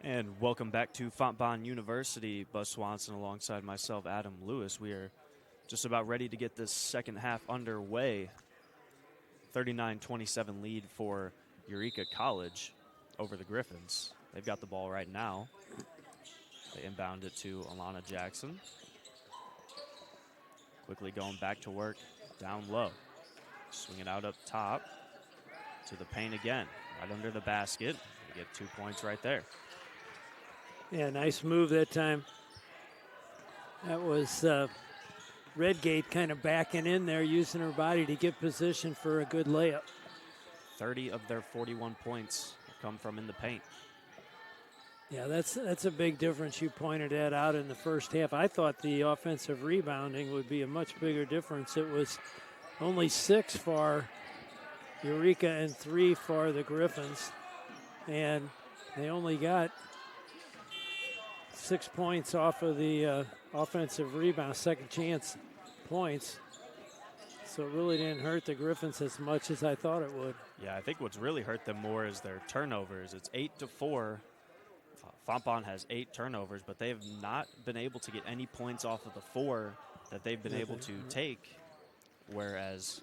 And welcome back to Fontbonne University. Buzz Swanson alongside myself, Adam Lewis. We are just about ready to get this second half underway. 39-27 lead for Eureka College over the Griffins. They've got the ball right now. They inbound it to Alana Jackson. Quickly going back to work down low. Swing it out up top to the paint again. Right under the basket. They get 2 points right there. Yeah, nice move that time. That was Redgate kind of backing in there, using her body to get position for a good layup. 30 of their 41 points come from in the paint. Yeah, that's a big difference. You pointed that out in the first half. I thought the offensive rebounding would be a much bigger difference. It was only 6 for Eureka and 3 for the Griffins. And they only got 6 points off of the offensive rebound, second chance points. So it really didn't hurt the Griffins as much as I thought it would. Yeah, I think what's really hurt them more is their turnovers. It's 8-4. Fontbonne has 8 turnovers, but they have not been able to get any points off of the 4 that they've been able to take, whereas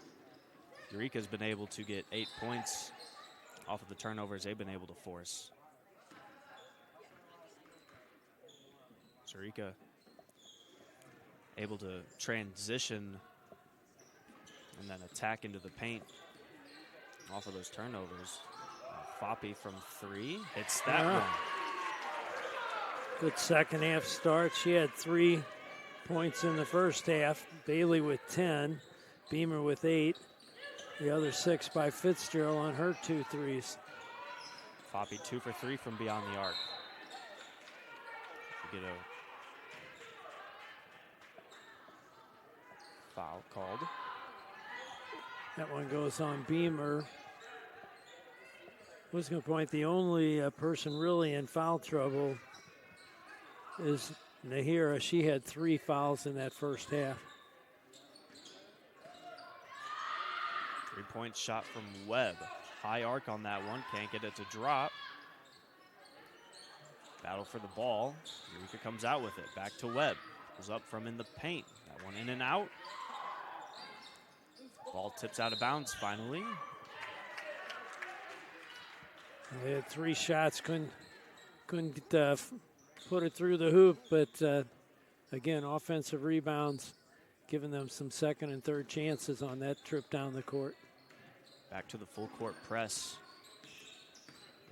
Eureka's been able to get 8 points off of the turnovers they've been able to force. Eureka able to transition and then attack into the paint off of those turnovers. Foppe from 3 hits that one. Good second half start. She had 3 points in the first half. Bailey with 10, Beamer with 8. The other 6 by Fitzgerald on her 2 threes. Foppe 2 for 3 from beyond the arc. We get a foul called. That one goes on Beamer. I was going to point, the only person really in foul trouble is Nahira. She had 3 fouls in that first half. 3-point shot from Webb. High arc on that one. Can't get it to drop. Battle for the ball. Eureka comes out with it. Back to Webb. Goes up from in the paint. That one in and out. Ball tips out of bounds finally. They had 3 shots. Couldn't put it through the hoop, but again, offensive rebounds, giving them some second and third chances on that trip down the court. Back to the full court press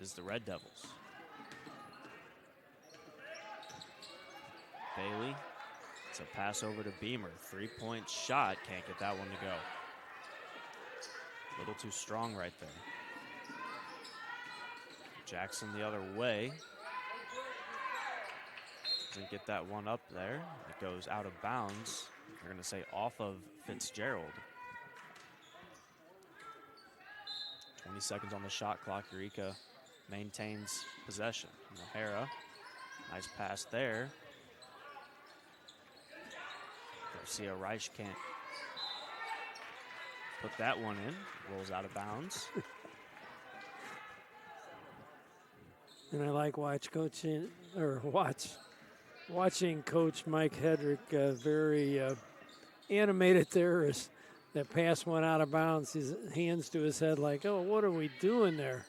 is the Red Devils. Bailey, it's a pass over to Beamer. 3-point shot, can't get that one to go. A little too strong right there. Jackson the other way. Doesn't get that one up there. It goes out of bounds. They're going to say off of Fitzgerald. 20 seconds on the shot clock. Eureka maintains possession. O'Hara, nice pass there. Garcia Reich can't put that one in. Rolls out of bounds. And I like watching Coach Mike Hedrick very animated there as that pass went out of bounds. His hands to his head like, oh, what are we doing there?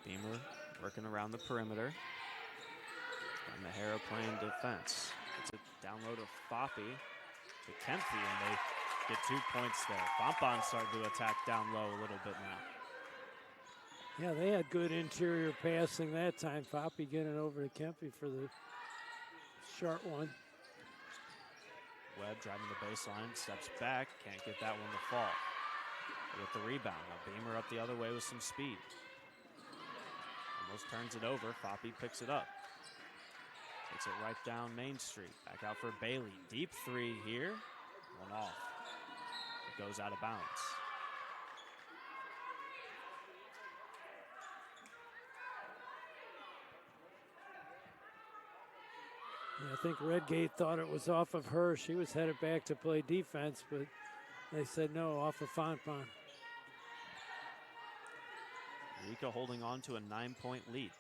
Beamer working around the perimeter. And Nahara playing defense. It's a down low to Foppe to Kempsey, and they get 2 points there. Fontbonne starting to attack down low a little bit now. Yeah, they had good interior passing that time. Foppe getting over to Kempy for the short one. Webb driving the baseline, steps back, can't get that one to fall. They get the rebound. Now Beamer up the other way with some speed. Almost turns it over. Foppe picks it up. Takes it right down Main Street. Back out for Bailey. Deep 3 here. One off. It goes out of bounds. Yeah, I think Redgate thought it was off of her. She was headed back to play defense, but They said no off of Fontbonne. Eureka holding on to a 9-point lead.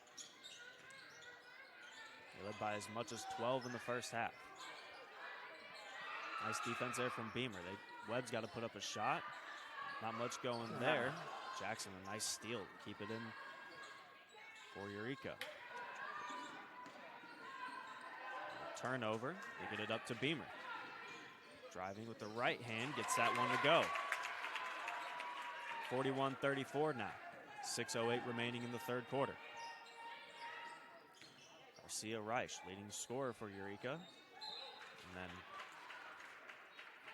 They led by as much as 12 in the first half. Nice defense there from Beamer. Webb's got to put up a shot. Not much going there. Jackson, a nice steal to keep it in for Eureka. Turnover, they get it up to Beamer. Driving with the right hand, gets that one to go. 41-34 now. 6:08 remaining in the third quarter. Garcia Reich, leading scorer for Eureka. And then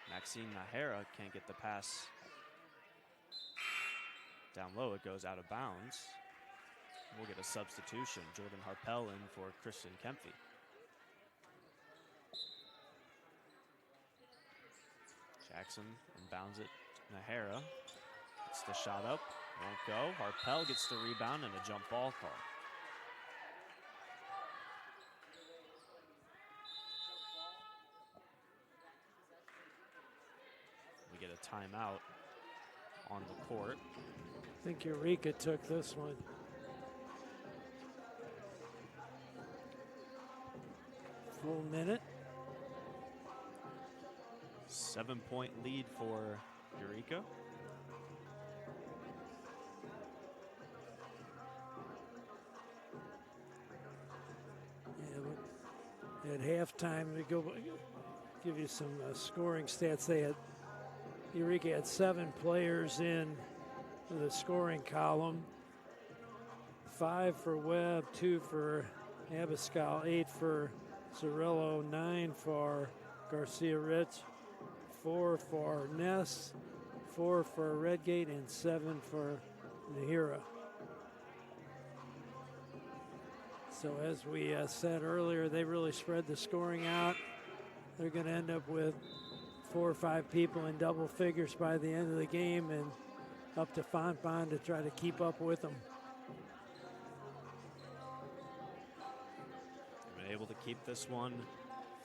Maxine Nahara can't get the pass down low. It goes out of bounds. We'll get a substitution. Jordan Harpel in for Christian Kempfe. Jackson inbounds it. Nahara gets the shot up. Won't go. Harpel gets the rebound and a jump ball call. We get a timeout on the court. I think Eureka took this one. Full minute. 7-point lead for Eureka. Yeah, at halftime, to go give you some scoring stats. Eureka had 7 players in the scoring column. 5 for Webb, 2 for Abascal, 8 for Cirillo, 9 for Garcia Rich, 4 for Ness, 4 for Redgate, and 7 for Nahara. So as we said earlier, they really spread the scoring out. They're going to end up with 4 or 5 people in double figures by the end of the game, and up to Fontbonne to try to keep up with them. Been able to keep this one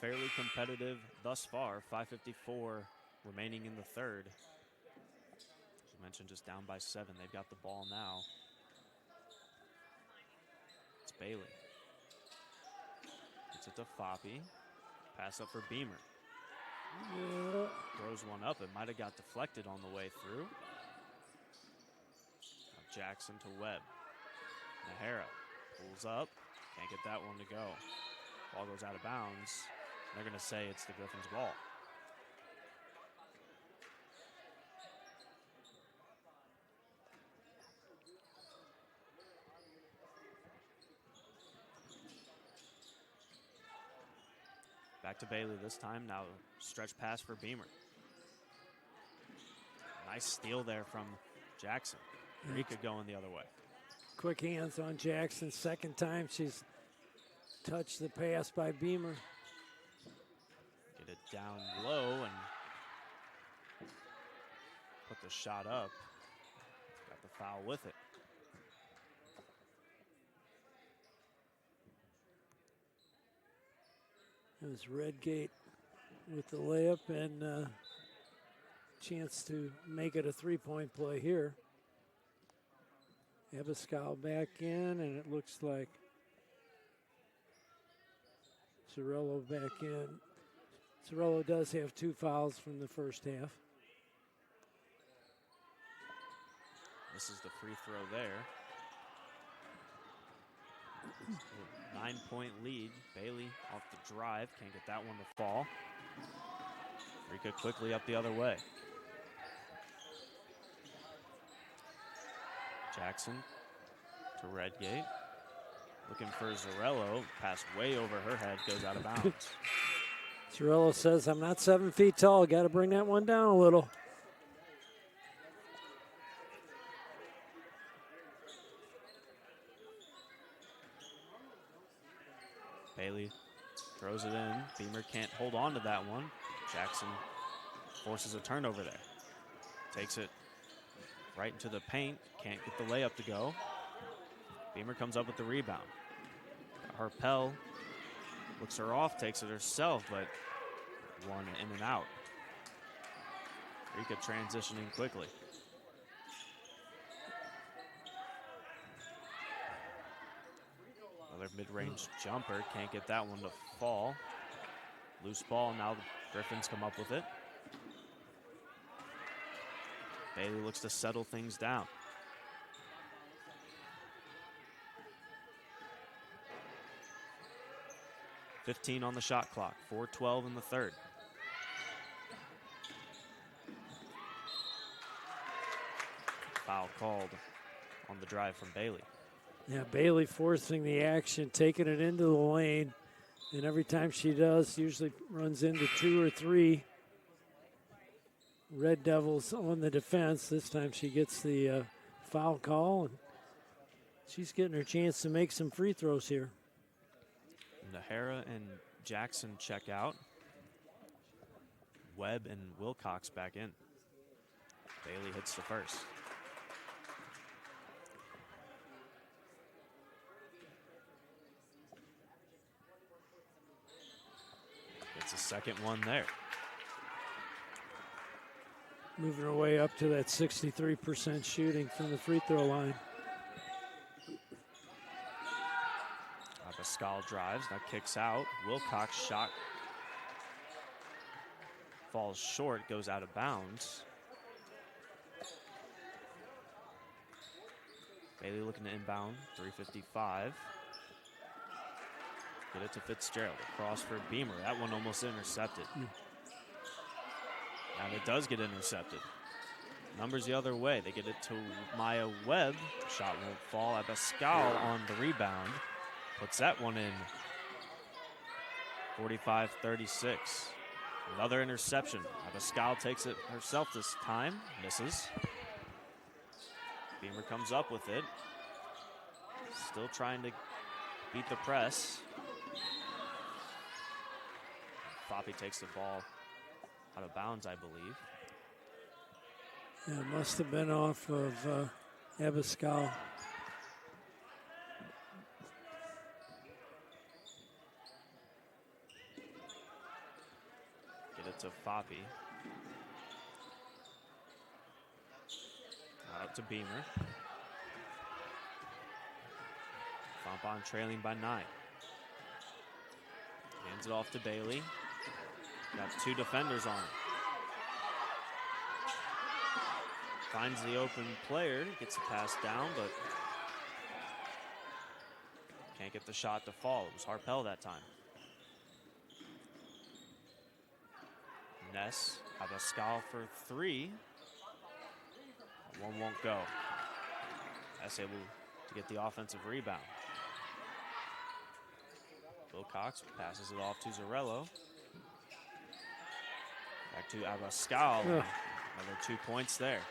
fairly competitive thus far. 5:54 remaining in the third. As you mentioned, just down by 7. They've got the ball now. It's Bailey. Gets it to Foppe. Pass up for Beamer. Yeah. Throws one up. It might have got deflected on the way through. Now Jackson to Webb. Nahara pulls up. Can't get that one to go. Ball goes out of bounds. They're going to say it's the Griffins' ball. Back to Bailey this time. Now stretch pass for Beamer. Nice steal there from Jackson. Eureka going the other way. Quick hands on Jackson. Second time she's touched the pass by Beamer. Get it down low and put the shot up. Got the foul with it. It was Redgate with the layup and chance to make it a 3-point play here. Abascal back in, and it looks like Cirillo back in. Cirillo does have 2 fouls from the first half. This is the free throw there. 9-point lead. Bailey off the drive. Can't get that one to fall. Eureka quickly up the other way. Jackson to Redgate. Looking for Zarello. Pass way over her head. Goes out of bounds. Cirillo says, I'm not 7 feet tall. Got to bring that one down a little. Bailey throws it in. Beamer can't hold on to that one. Jackson forces a turnover there. Takes it right into the paint. Can't get the layup to go. Beamer comes up with the rebound. Harpel looks her off, takes it herself, but one in and out. Eureka transitioning quickly. Another mid-range jumper, can't get that one to fall. Loose ball, now the Griffins come up with it. Bailey looks to settle things down. .15 on the shot clock, 4:12 in the third. Foul called on the drive from Bailey. Yeah, Bailey forcing the action, taking it into the lane. And every time she does, usually runs into 2 or 3 Red Devils on the defense. This time she gets the foul call, and she's getting her chance to make some free throws here. Nahara and Jackson check out. Webb and Wilcox back in. Bailey hits the first. It's a second one there. Moving her way up to that 63% shooting from the free throw line. Pascal drives, now kicks out. Wilcox shot falls short, goes out of bounds. Bailey looking to inbound, 3:55. Get it to Fitzgerald, across for Beamer. That one almost intercepted. And it does get intercepted. Numbers the other way. They get it to Maya Webb. Shot won't fall. Pascal on the rebound. Puts that one in. 45-36. Another interception. Pascal takes it herself this time. Misses. Beamer comes up with it. Still trying to beat the press. Foppy takes the ball out of bounds, I believe. Yeah, it must have been off of Abascal. Get it to Foppy. Out to Beamer. Fontbonne trailing by 9. Hands it off to Bailey. Got 2 defenders on it. Finds the open player, gets the pass down, but can't get the shot to fall. It was Harpel that time. Ness, Abascal for 3. One won't go. Ness able to get the offensive rebound. Wilcox passes it off to Zarello. Back to Abascal. Another 2 points there.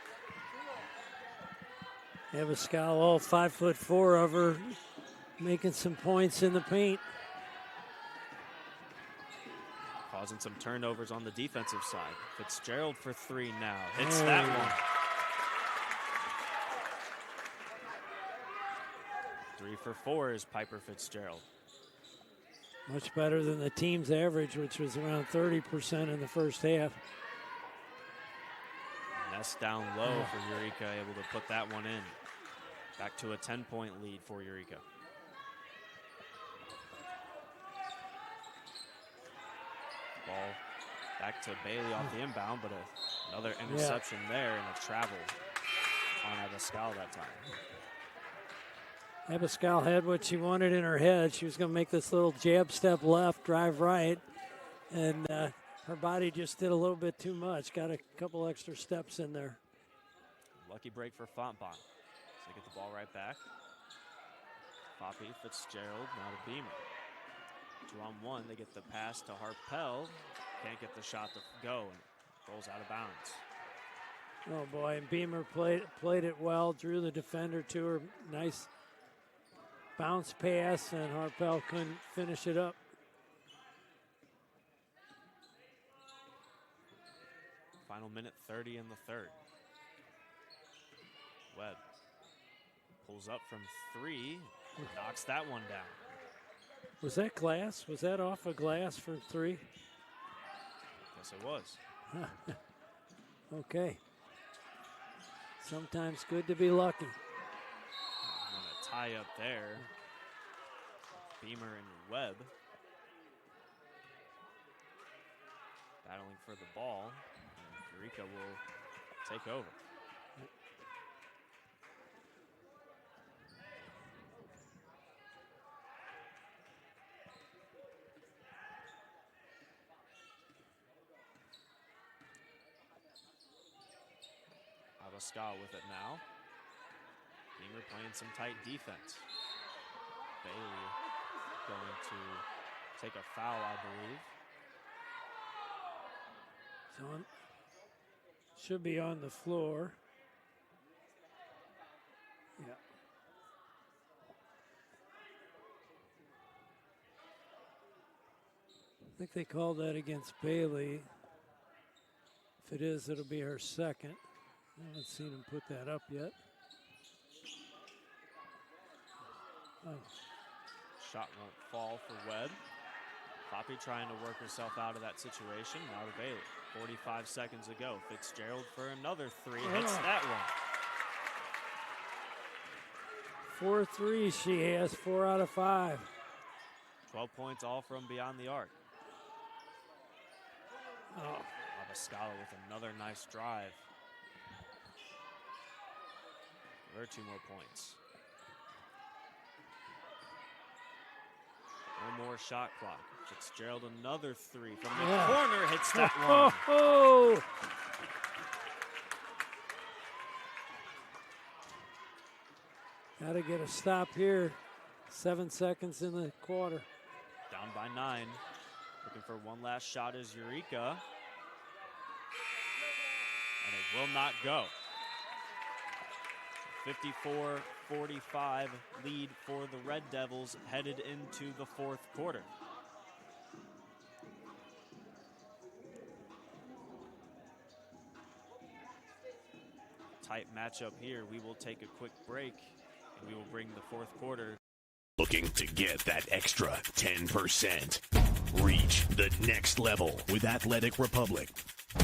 Abascal, all 5'4" of her, making some points in the paint. Causing some turnovers on the defensive side. Fitzgerald for 3 now. Hits that one. 3 for 4 is Piper Fitzgerald. Much better than the team's average, which was around 30% in the first half. Ness down low for Eureka, able to put that one in. Back to a 10-point lead for Eureka. Ball back to Bailey off the inbound, but another interception there and a travel on Abascal that time. Abascal had what she wanted in her head. She was going to make this little jab step left, drive right, and her body just did a little bit too much. Got a couple extra steps in there. Lucky break for Fontbonne. So they get the ball right back. Poppy, Fitzgerald, now to Beamer. 2-on-1, they get the pass to Harpel. Can't get the shot to go and rolls out of bounds. Oh boy, and Beamer played it well, drew the defender to her. Nice bounce pass, and Harpel couldn't finish it up. Final minute 30 in the third. Webb pulls up from 3, knocks that one down. Was that glass? Was that off a glass for 3? Yes, it was. Okay. Sometimes good to be lucky. And a tie up there. Beamer and Webb battling for the ball. And Eureka will take over. Abascal with it now. Beamer playing some tight defense. Bailey going to take a foul, I believe. So should be on the floor. Yeah. I think they called that against Bailey. If it is, it'll be her second. I haven't seen him put that up yet. Oh. Shot won't fall for Webb. Poppy trying to work herself out of that situation. Now to Bailey. 45 seconds ago. Fitzgerald for another three. Hits that one. 4 threes she has, 4 out of 5. 12 points all from beyond the arc. Oh. Abascal with another nice drive. There are 2 more points. No more shot clock. Fitzgerald another 3 from the corner, hits that one. Oh. Got to get a stop here. 7 seconds in the quarter. Down by 9. Looking for one last shot is Eureka. And it will not go. 54-45 lead for the Red Devils headed into the 4th quarter. Tight matchup here. We will take a quick break and we will bring the 4th quarter. Looking to get that extra 10%. Reach the next level with Athletic Republic.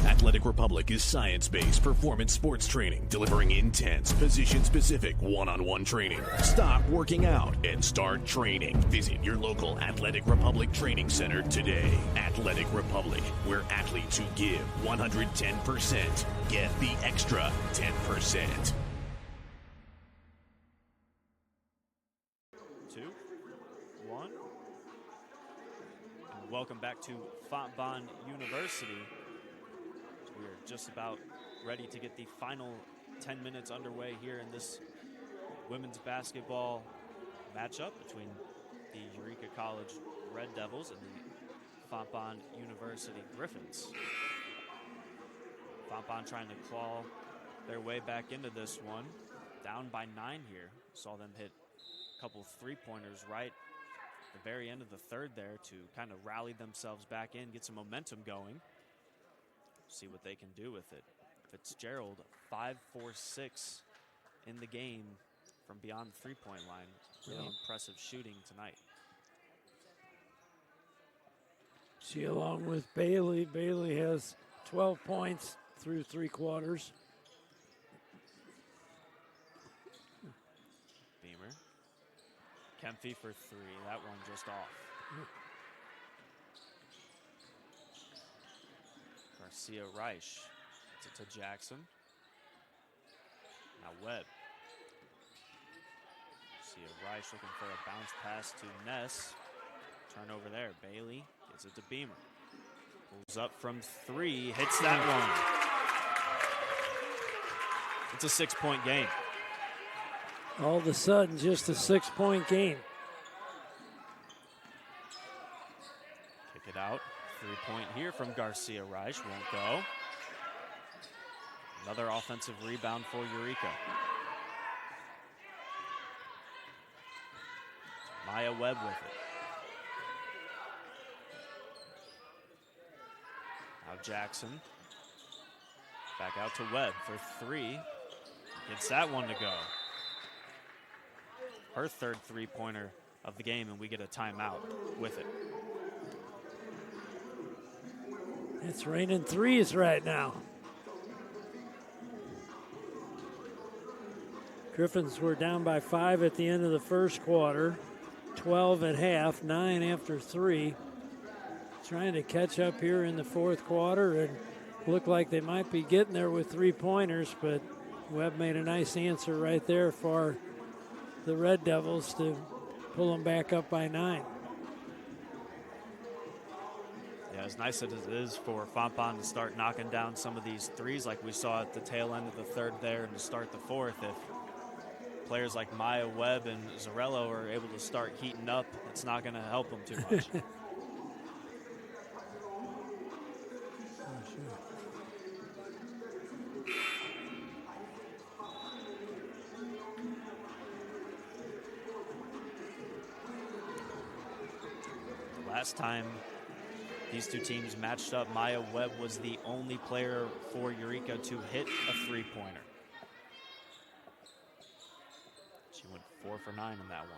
Athletic Republic is science-based performance sports training, delivering intense, position-specific one-on-one training. Stop working out and start training. Visit your local Athletic Republic training center today. Athletic Republic, where athletes who give 110% get the extra 10%. 2, 1. And welcome back to Fontbonne University. We are just about ready to get the final 10 minutes underway here in this women's basketball matchup between the Eureka College Red Devils and the Fontbonne University Griffins. Fontbonne trying to claw their way back into this one. Down by 9 here. Saw them hit a couple 3-pointers right at the very end of the 3rd there to kind of rally themselves back in, get some momentum going. See what they can do with it. Fitzgerald, 5-4-6 in the game from beyond the 3-point line. Really impressive shooting tonight. She, along with Bailey. Bailey has 12 points through 3 quarters. Beamer. Kempfey for 3. That one just off. Garcia Reich. To Jackson. Now Webb. Garcia Reich looking for a bounce pass to Ness. Turnover there. Bailey gets it to Beamer. Pulls up from 3. Hits that one. It's a 6-point game. All of a sudden, just a 6-point game. Kick it out. 3-point here from Garcia Reich. Won't go. Another offensive rebound for Eureka. Maya Webb with it. Now Jackson. Back out to Webb for 3. Gets that one to go. Her 3rd 3-pointer of the game, and we get a timeout with it. It's raining threes right now. Griffins were down by 5 at the end of the first quarter, 12 at half, 9 after 3. Trying to catch up here in the fourth quarter and look like they might be getting there with 3-pointers, but Webb made a nice answer right there for the Red Devils to pull them back up by 9. Yeah, as nice as it is for Fontbonne to start knocking down some of these threes like we saw at the tail end of the third there and to start the fourth, if players like Maya Webb and Zarello are able to start heating up, it's not going to help them too much. Last time these two teams matched up, Maya Webb was the only player for Eureka to hit a three-pointer. She went 4 for 9 in that one.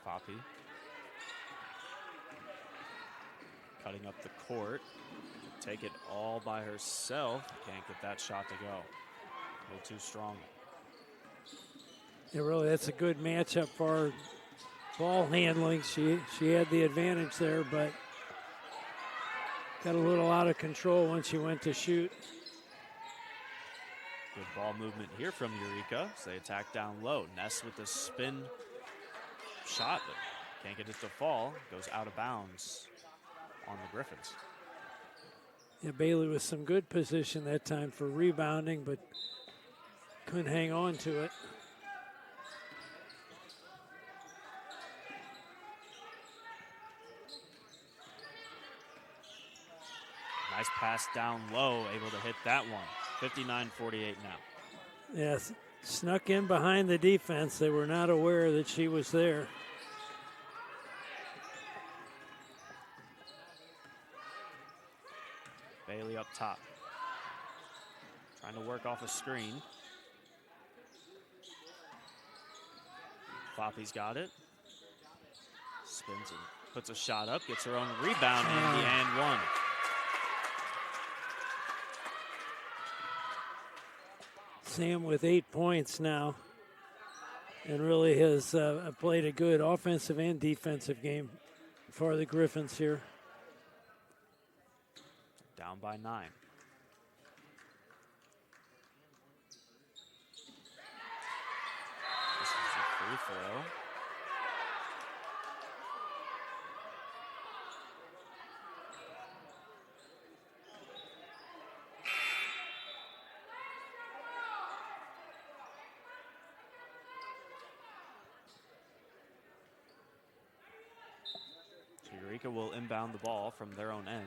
Poppy cutting up the court. Take it all by herself. Can't get that shot to go. A little too strong. Yeah, really, that's a good matchup for her ball handling. She had the advantage there, but got a little out of control when she went to shoot. Good ball movement here from Eureka as they attack down low. Ness with the spin shot, but can't get it to fall. Goes out of bounds on the Griffins. Yeah, Bailey with some good position that time for rebounding, but couldn't hang on to it. Nice pass down low, able to hit that one. 59-48 now. Yes, snuck in behind the defense. They were not aware that she was there. Bailey up top. Trying to work off a screen. Floppy's got it. Spins and puts a shot up, gets her own rebound, and the and one. Sam with 8 points now, and really has played a good offensive and defensive game for the Griffins here. Down by 9. This is a free throw. Eureka will inbound the ball from their own end.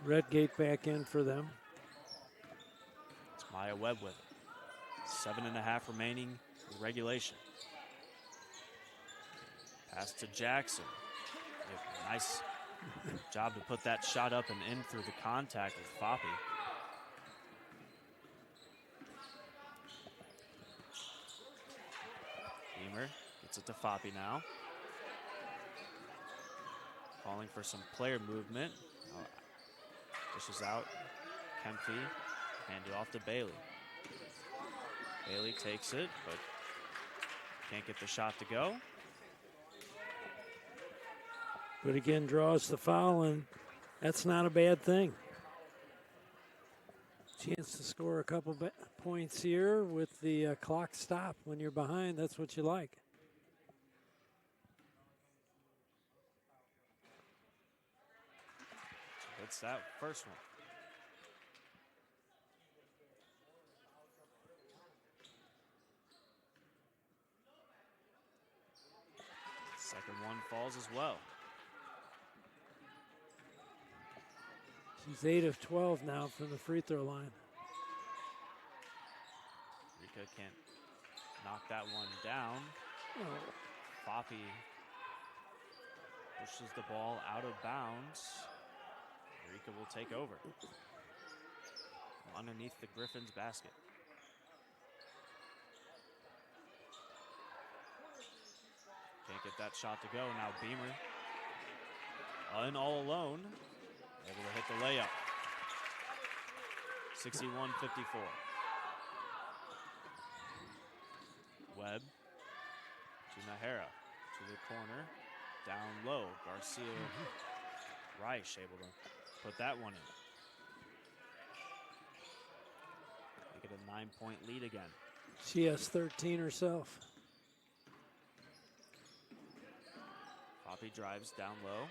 Redgate back in for them. It's Maya Webb with it. 7.5 remaining in regulation. Pass to Jackson. Nice job to put that shot up and in through the contact with Foppy. Beamer gets it to Foppy now. Calling for some player movement. Dishes out. Kempke. Handed off to Bailey. Bailey takes it, but can't get the shot to go. But again, draws the foul, and that's not a bad thing. Chance to score a couple points here with the clock stop. When you're behind, that's what you like. That's that first one. Second one falls as well. She's 8 of 12 now from the free throw line. Eureka can't knock that one down. Foppy pushes the ball out of bounds. Eureka will take over. Underneath the Griffins basket. Can't get that shot to go. Now Beamer, all alone, able to hit the layup. 61-54. Webb to Nahara, to the corner, down low. Garcia Reich able to put that one in. Make it a 9-point lead again. She has 13 herself. Poppy drives down low,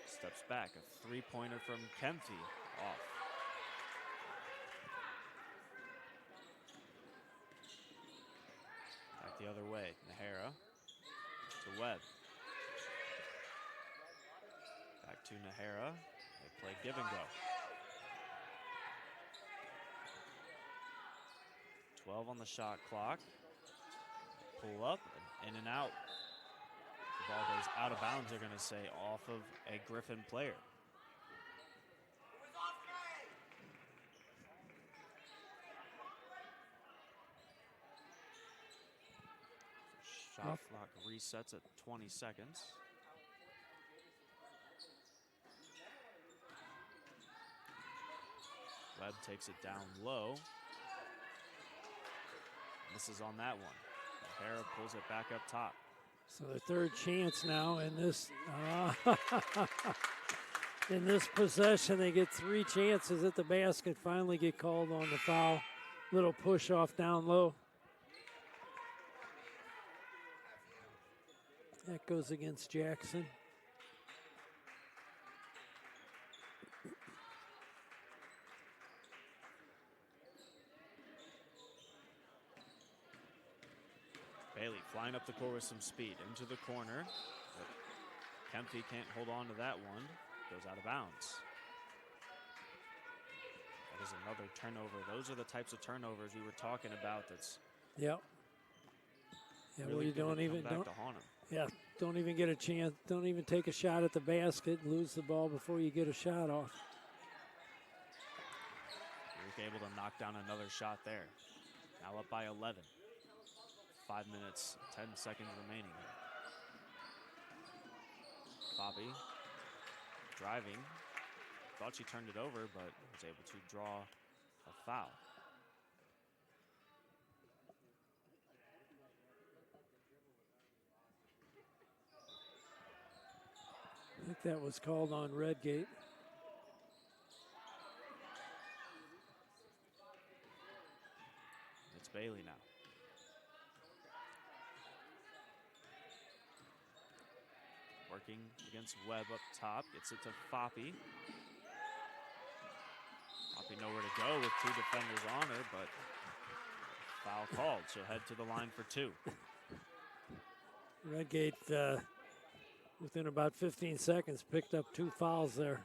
steps back. A three-pointer from Kempty off. Back the other way. Nahara to Webb. Back to Nahara. They play give and go. 12 on the shot clock. Pull up, and in and out. The ball goes out of bounds, they're going to say, off of a Griffin player. Shot clock resets at 20 seconds. Webb takes it down low. Misses on that one. O'Hara pulls it back up top. So their third chance now in this in this possession. They get three chances at the basket. Finally get called on the foul. Little push off down low. That goes against Jackson. Bailey flying up the court with some speed into the corner. But Kempty can't hold on to that one. Goes out of bounds. That is another turnover. Those are the types of turnovers we were talking about. That's yep. Yeah, really well, you gonna don't even come back to haunt 'em. Yeah, don't even get a chance. Don't even take a shot at the basket. Lose the ball before you get a shot off. Eureka able to knock down another shot there. Now up by 11. 5 minutes, 10 seconds remaining here. Bobby driving. Thought she turned it over, but was able to draw a foul. I think that was called on Redgate. It's Bailey now. Working against Webb up top. Gets it to Foppy. Foppy nowhere to go with two defenders on her, but foul called. She'll head to the line for two. Redgate, within about 15 seconds, picked up two fouls there.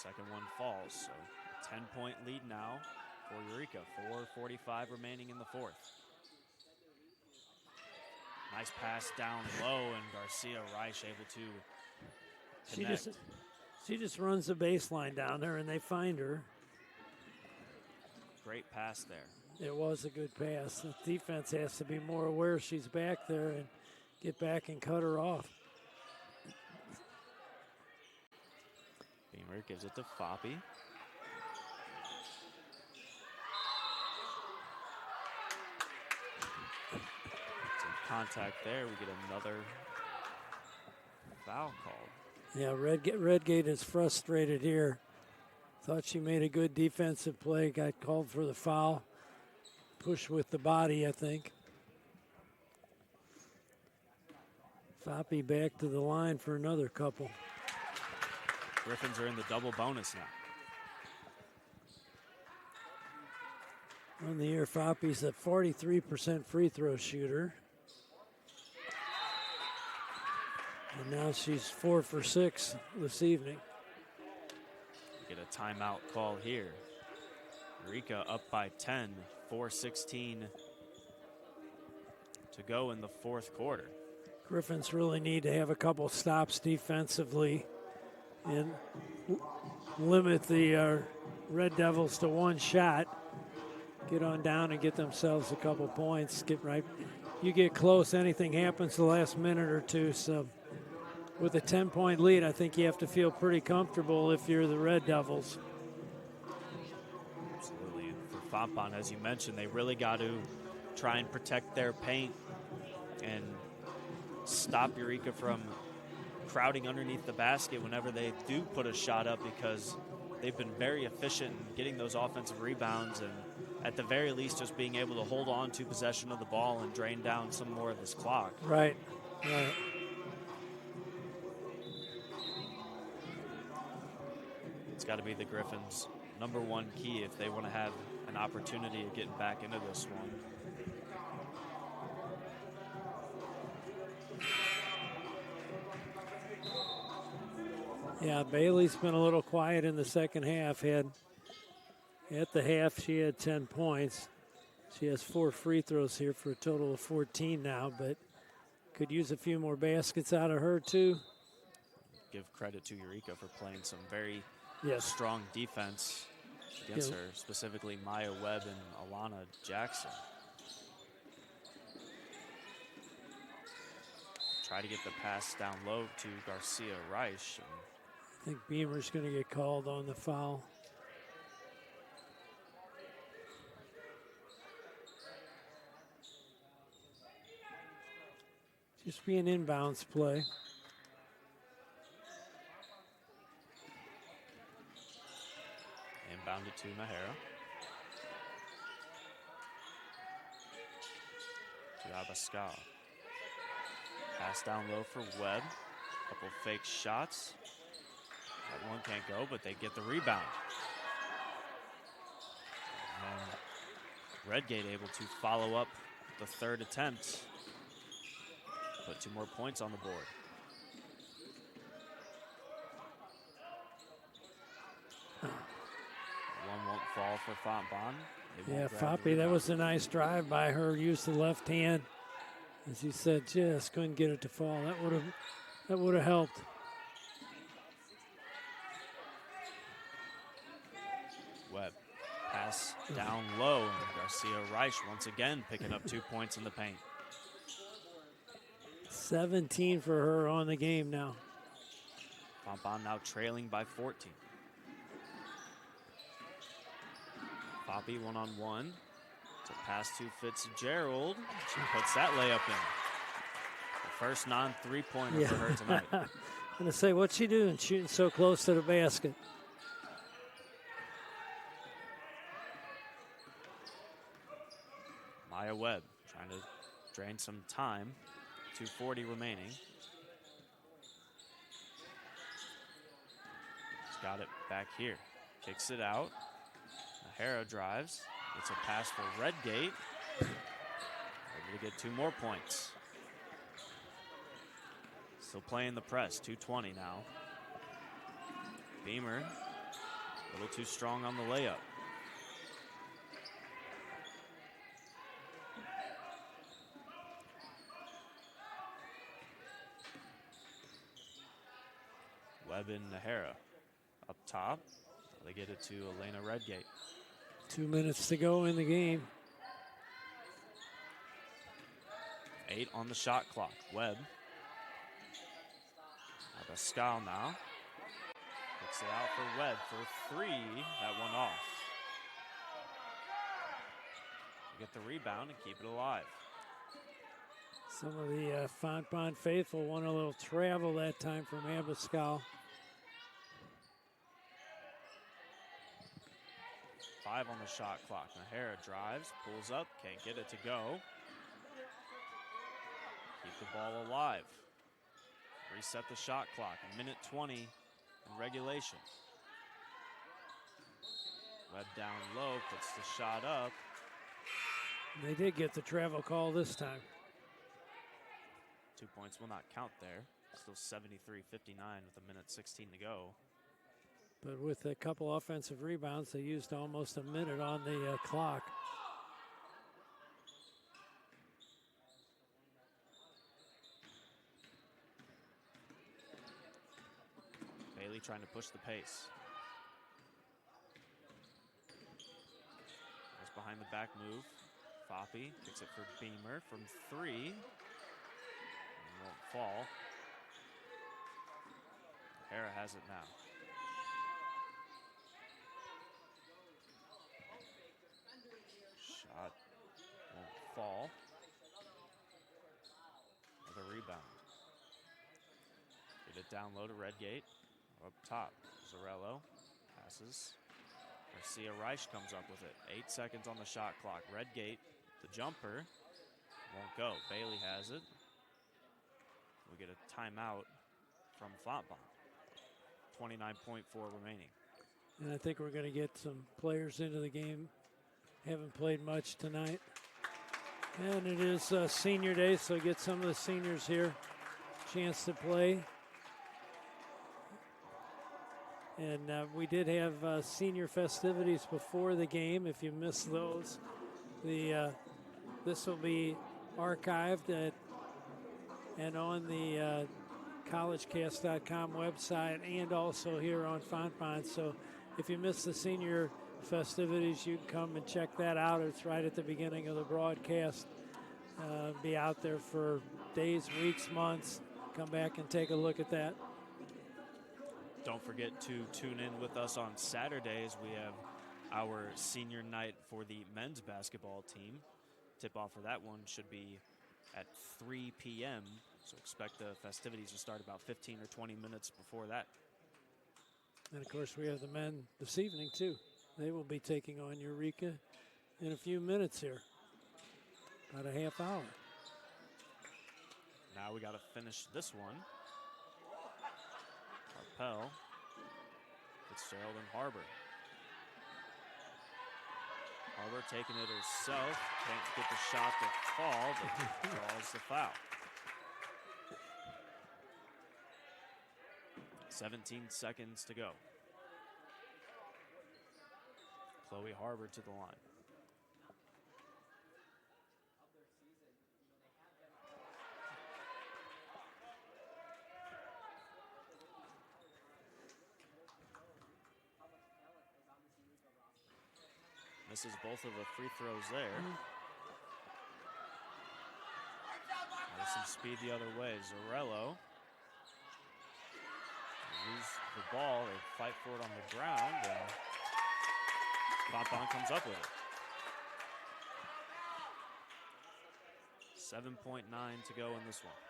Second one falls, so 10-point lead now for Eureka. 4:45 remaining in the fourth. Nice pass down low, and Garcia Reich able to connect. She just runs the baseline down there, and they find her. Great pass there. It was a good pass. The defense has to be more aware she's back there and get back and cut her off. Beamer gives it to Foppy. Some contact there. We get another foul called. Yeah, Redgate is frustrated here. Thought she made a good defensive play. Got called for the foul. Push with the body, I think. Foppy back to the line for another couple. Griffins are in the double bonus now. On the year, Foppy's a 43% free throw shooter. And now she's 4 for 6 this evening. Get a timeout call here. Eureka up by 10, 4:16 to go in the fourth quarter. Griffins really need to have a couple stops defensively and limit the Red Devils to one shot. Get on down and get themselves a couple points. Get right. You get close, anything happens the last minute or two. So with a 10-point lead, I think you have to feel pretty comfortable if you're the Red Devils. Absolutely. And for Fontbonne, as you mentioned, they really got to try and protect their paint and stop Eureka from crowding underneath the basket whenever they do put a shot up, because they've been very efficient in getting those offensive rebounds and at the very least just being able to hold on to possession of the ball and drain down some more of this clock. Right. It's got to be the Griffins' number one key if they want to have an opportunity of getting back into this one. Yeah, Bailey's been a little quiet in the second half. At the half, she had 10 points. She has 4 free throws here for a total of 14 now, but could use a few more baskets out of her too. Give credit to Eureka for playing some very strong defense against her, specifically Maya Webb and Alana Jackson. Try to get the pass down low to Garcia Reich. I think Beamer's going to get called on the foul. Just be an inbounds play. Inbounded to Nahara. To Abascal. Pass down low for Webb. Couple fake shots. That one can't go, but they get the rebound. And Redgate able to follow up the third attempt. Put 2 more points on the board. One won't fall for Fontbonne. Yeah, Foppy, that was a nice drive by her. Used the left hand. As you said, just couldn't get it to fall. That would have helped. Webb, pass down low, and Garcia Reich once again picking up 2 points in the paint. 17 for her on the game now. Fontbonne now trailing by 14. Poppy 1-on-1. It's a pass to Fitzgerald. She puts that layup in. The first non-3-pointer for her tonight. I'm going to say, what's she doing shooting so close to the basket? Maya Webb trying to drain some time. 2:40 remaining. She's got it back here. Kicks it out. Nahara drives. It's a pass for Redgate. Able to get 2 more points. Still playing the press. 2:20 now. Beamer, a little too strong on the layup. Webb and Nahara up top. They get it to Elena Redgate. 2 minutes to go in the game. 8 on the shot clock. Webb. Abascal now. Picks it out for Webb for 3. That one off. Get the rebound and keep it alive. Some of the Fontbonne faithful want a little travel that time from Abascal. 5 on the shot clock. Nahara drives, pulls up, can't get it to go. Keep the ball alive. Reset the shot clock. 1:20 in regulation. Webb down low, puts the shot up. They did get the travel call this time. 2 points will not count there. Still 73-59 with 1:16 to go. But with a couple offensive rebounds, they used almost a minute on the clock. Bailey trying to push the pace. Nice behind the back move. Foppy kicks it for Beamer from 3. And won't fall. Hara has it now. Shot won't fall. Another rebound. Get it down low to Redgate. Up top, Zarello passes. Garcia Reich comes up with it. 8 seconds on the shot clock. Redgate, the jumper, won't go. Bailey has it. We get a timeout from Fontbonne. 29.4 remaining. And I think we're going to get some players into the game. Haven't played much tonight. And it is senior day, so get some of the seniors here. Chance to play. And we did have senior festivities before the game. If you missed those, this will be archived and on the collegecast.com website and also here on Fontbonne. So if you missed the senior festivities, you can come and check that out. It's right at the beginning of the broadcast. Be out there for days, weeks, months. Come back and take a look at that. Don't forget to tune in with us on Saturdays. We have our senior night for the men's basketball team. Tip-off for that one should be at 3 p.m., so expect the festivities to start about 15 or 20 minutes before that. And, of course, we have the men this evening, too. They will be taking on Eureka in a few minutes here, about a half hour. Now we got to finish this one. Pell, Fitzgerald and Harbor. Harbor taking it herself. Can't get the shot to fall, but draws the foul. 17 seconds to go. Chloe Harbor to the line. Misses both of the free throws there. There's some speed the other way. Zarello. Lose the ball. They fight for it on the ground. And Fontbonne comes up with it. 7.9 to go in this one.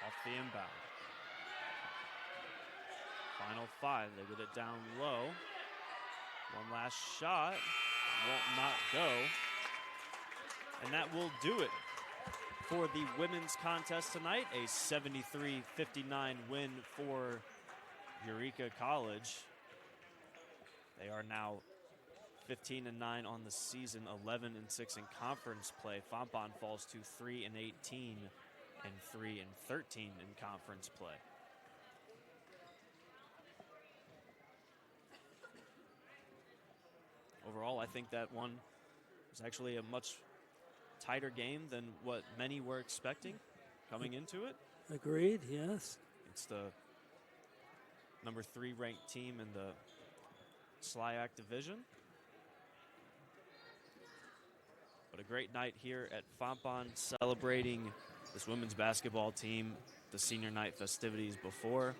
Off the inbound. Final 5, they get it down low. One last shot, won't not go. And that will do it for the women's contest tonight. A 73-59 win for Eureka College. They are now 15-9 on the season, 11-6 in conference play. Fontbonne falls to 3-18 and 3-13 in conference play. Overall, I think that one was actually a much tighter game than what many were expecting coming into it. Agreed, yes. It's the number 3 ranked team in the SLIAC division. But a great night here at Fontbonne, celebrating this women's basketball team, the senior night festivities before.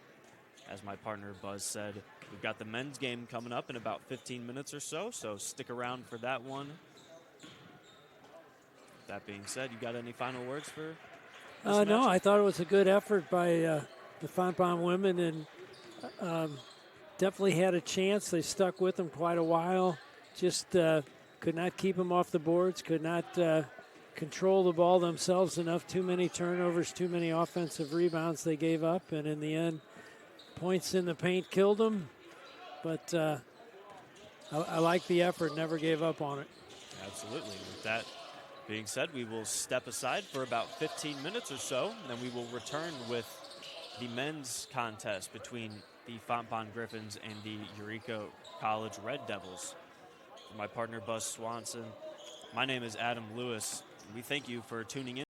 As my partner Buzz said, we've got the men's game coming up in about 15 minutes or so stick around for that one. That being said, you got any final words for this No, I thought it was a good effort by the Fontbonne women, and definitely had a chance. They stuck with them quite a while. Just could not keep them off the boards, could not control the ball themselves enough. Too many turnovers, too many offensive rebounds they gave up, and in the end, points in the paint killed them. But I like the effort, never gave up on it. Absolutely. With that Being said, we will step aside for about 15 minutes or so, and then we will return with the men's contest between the Fontbonne Griffins and the Eureka College Red Devils. For my partner, Buzz Swanson, my name is Adam Lewis. We thank you for tuning in.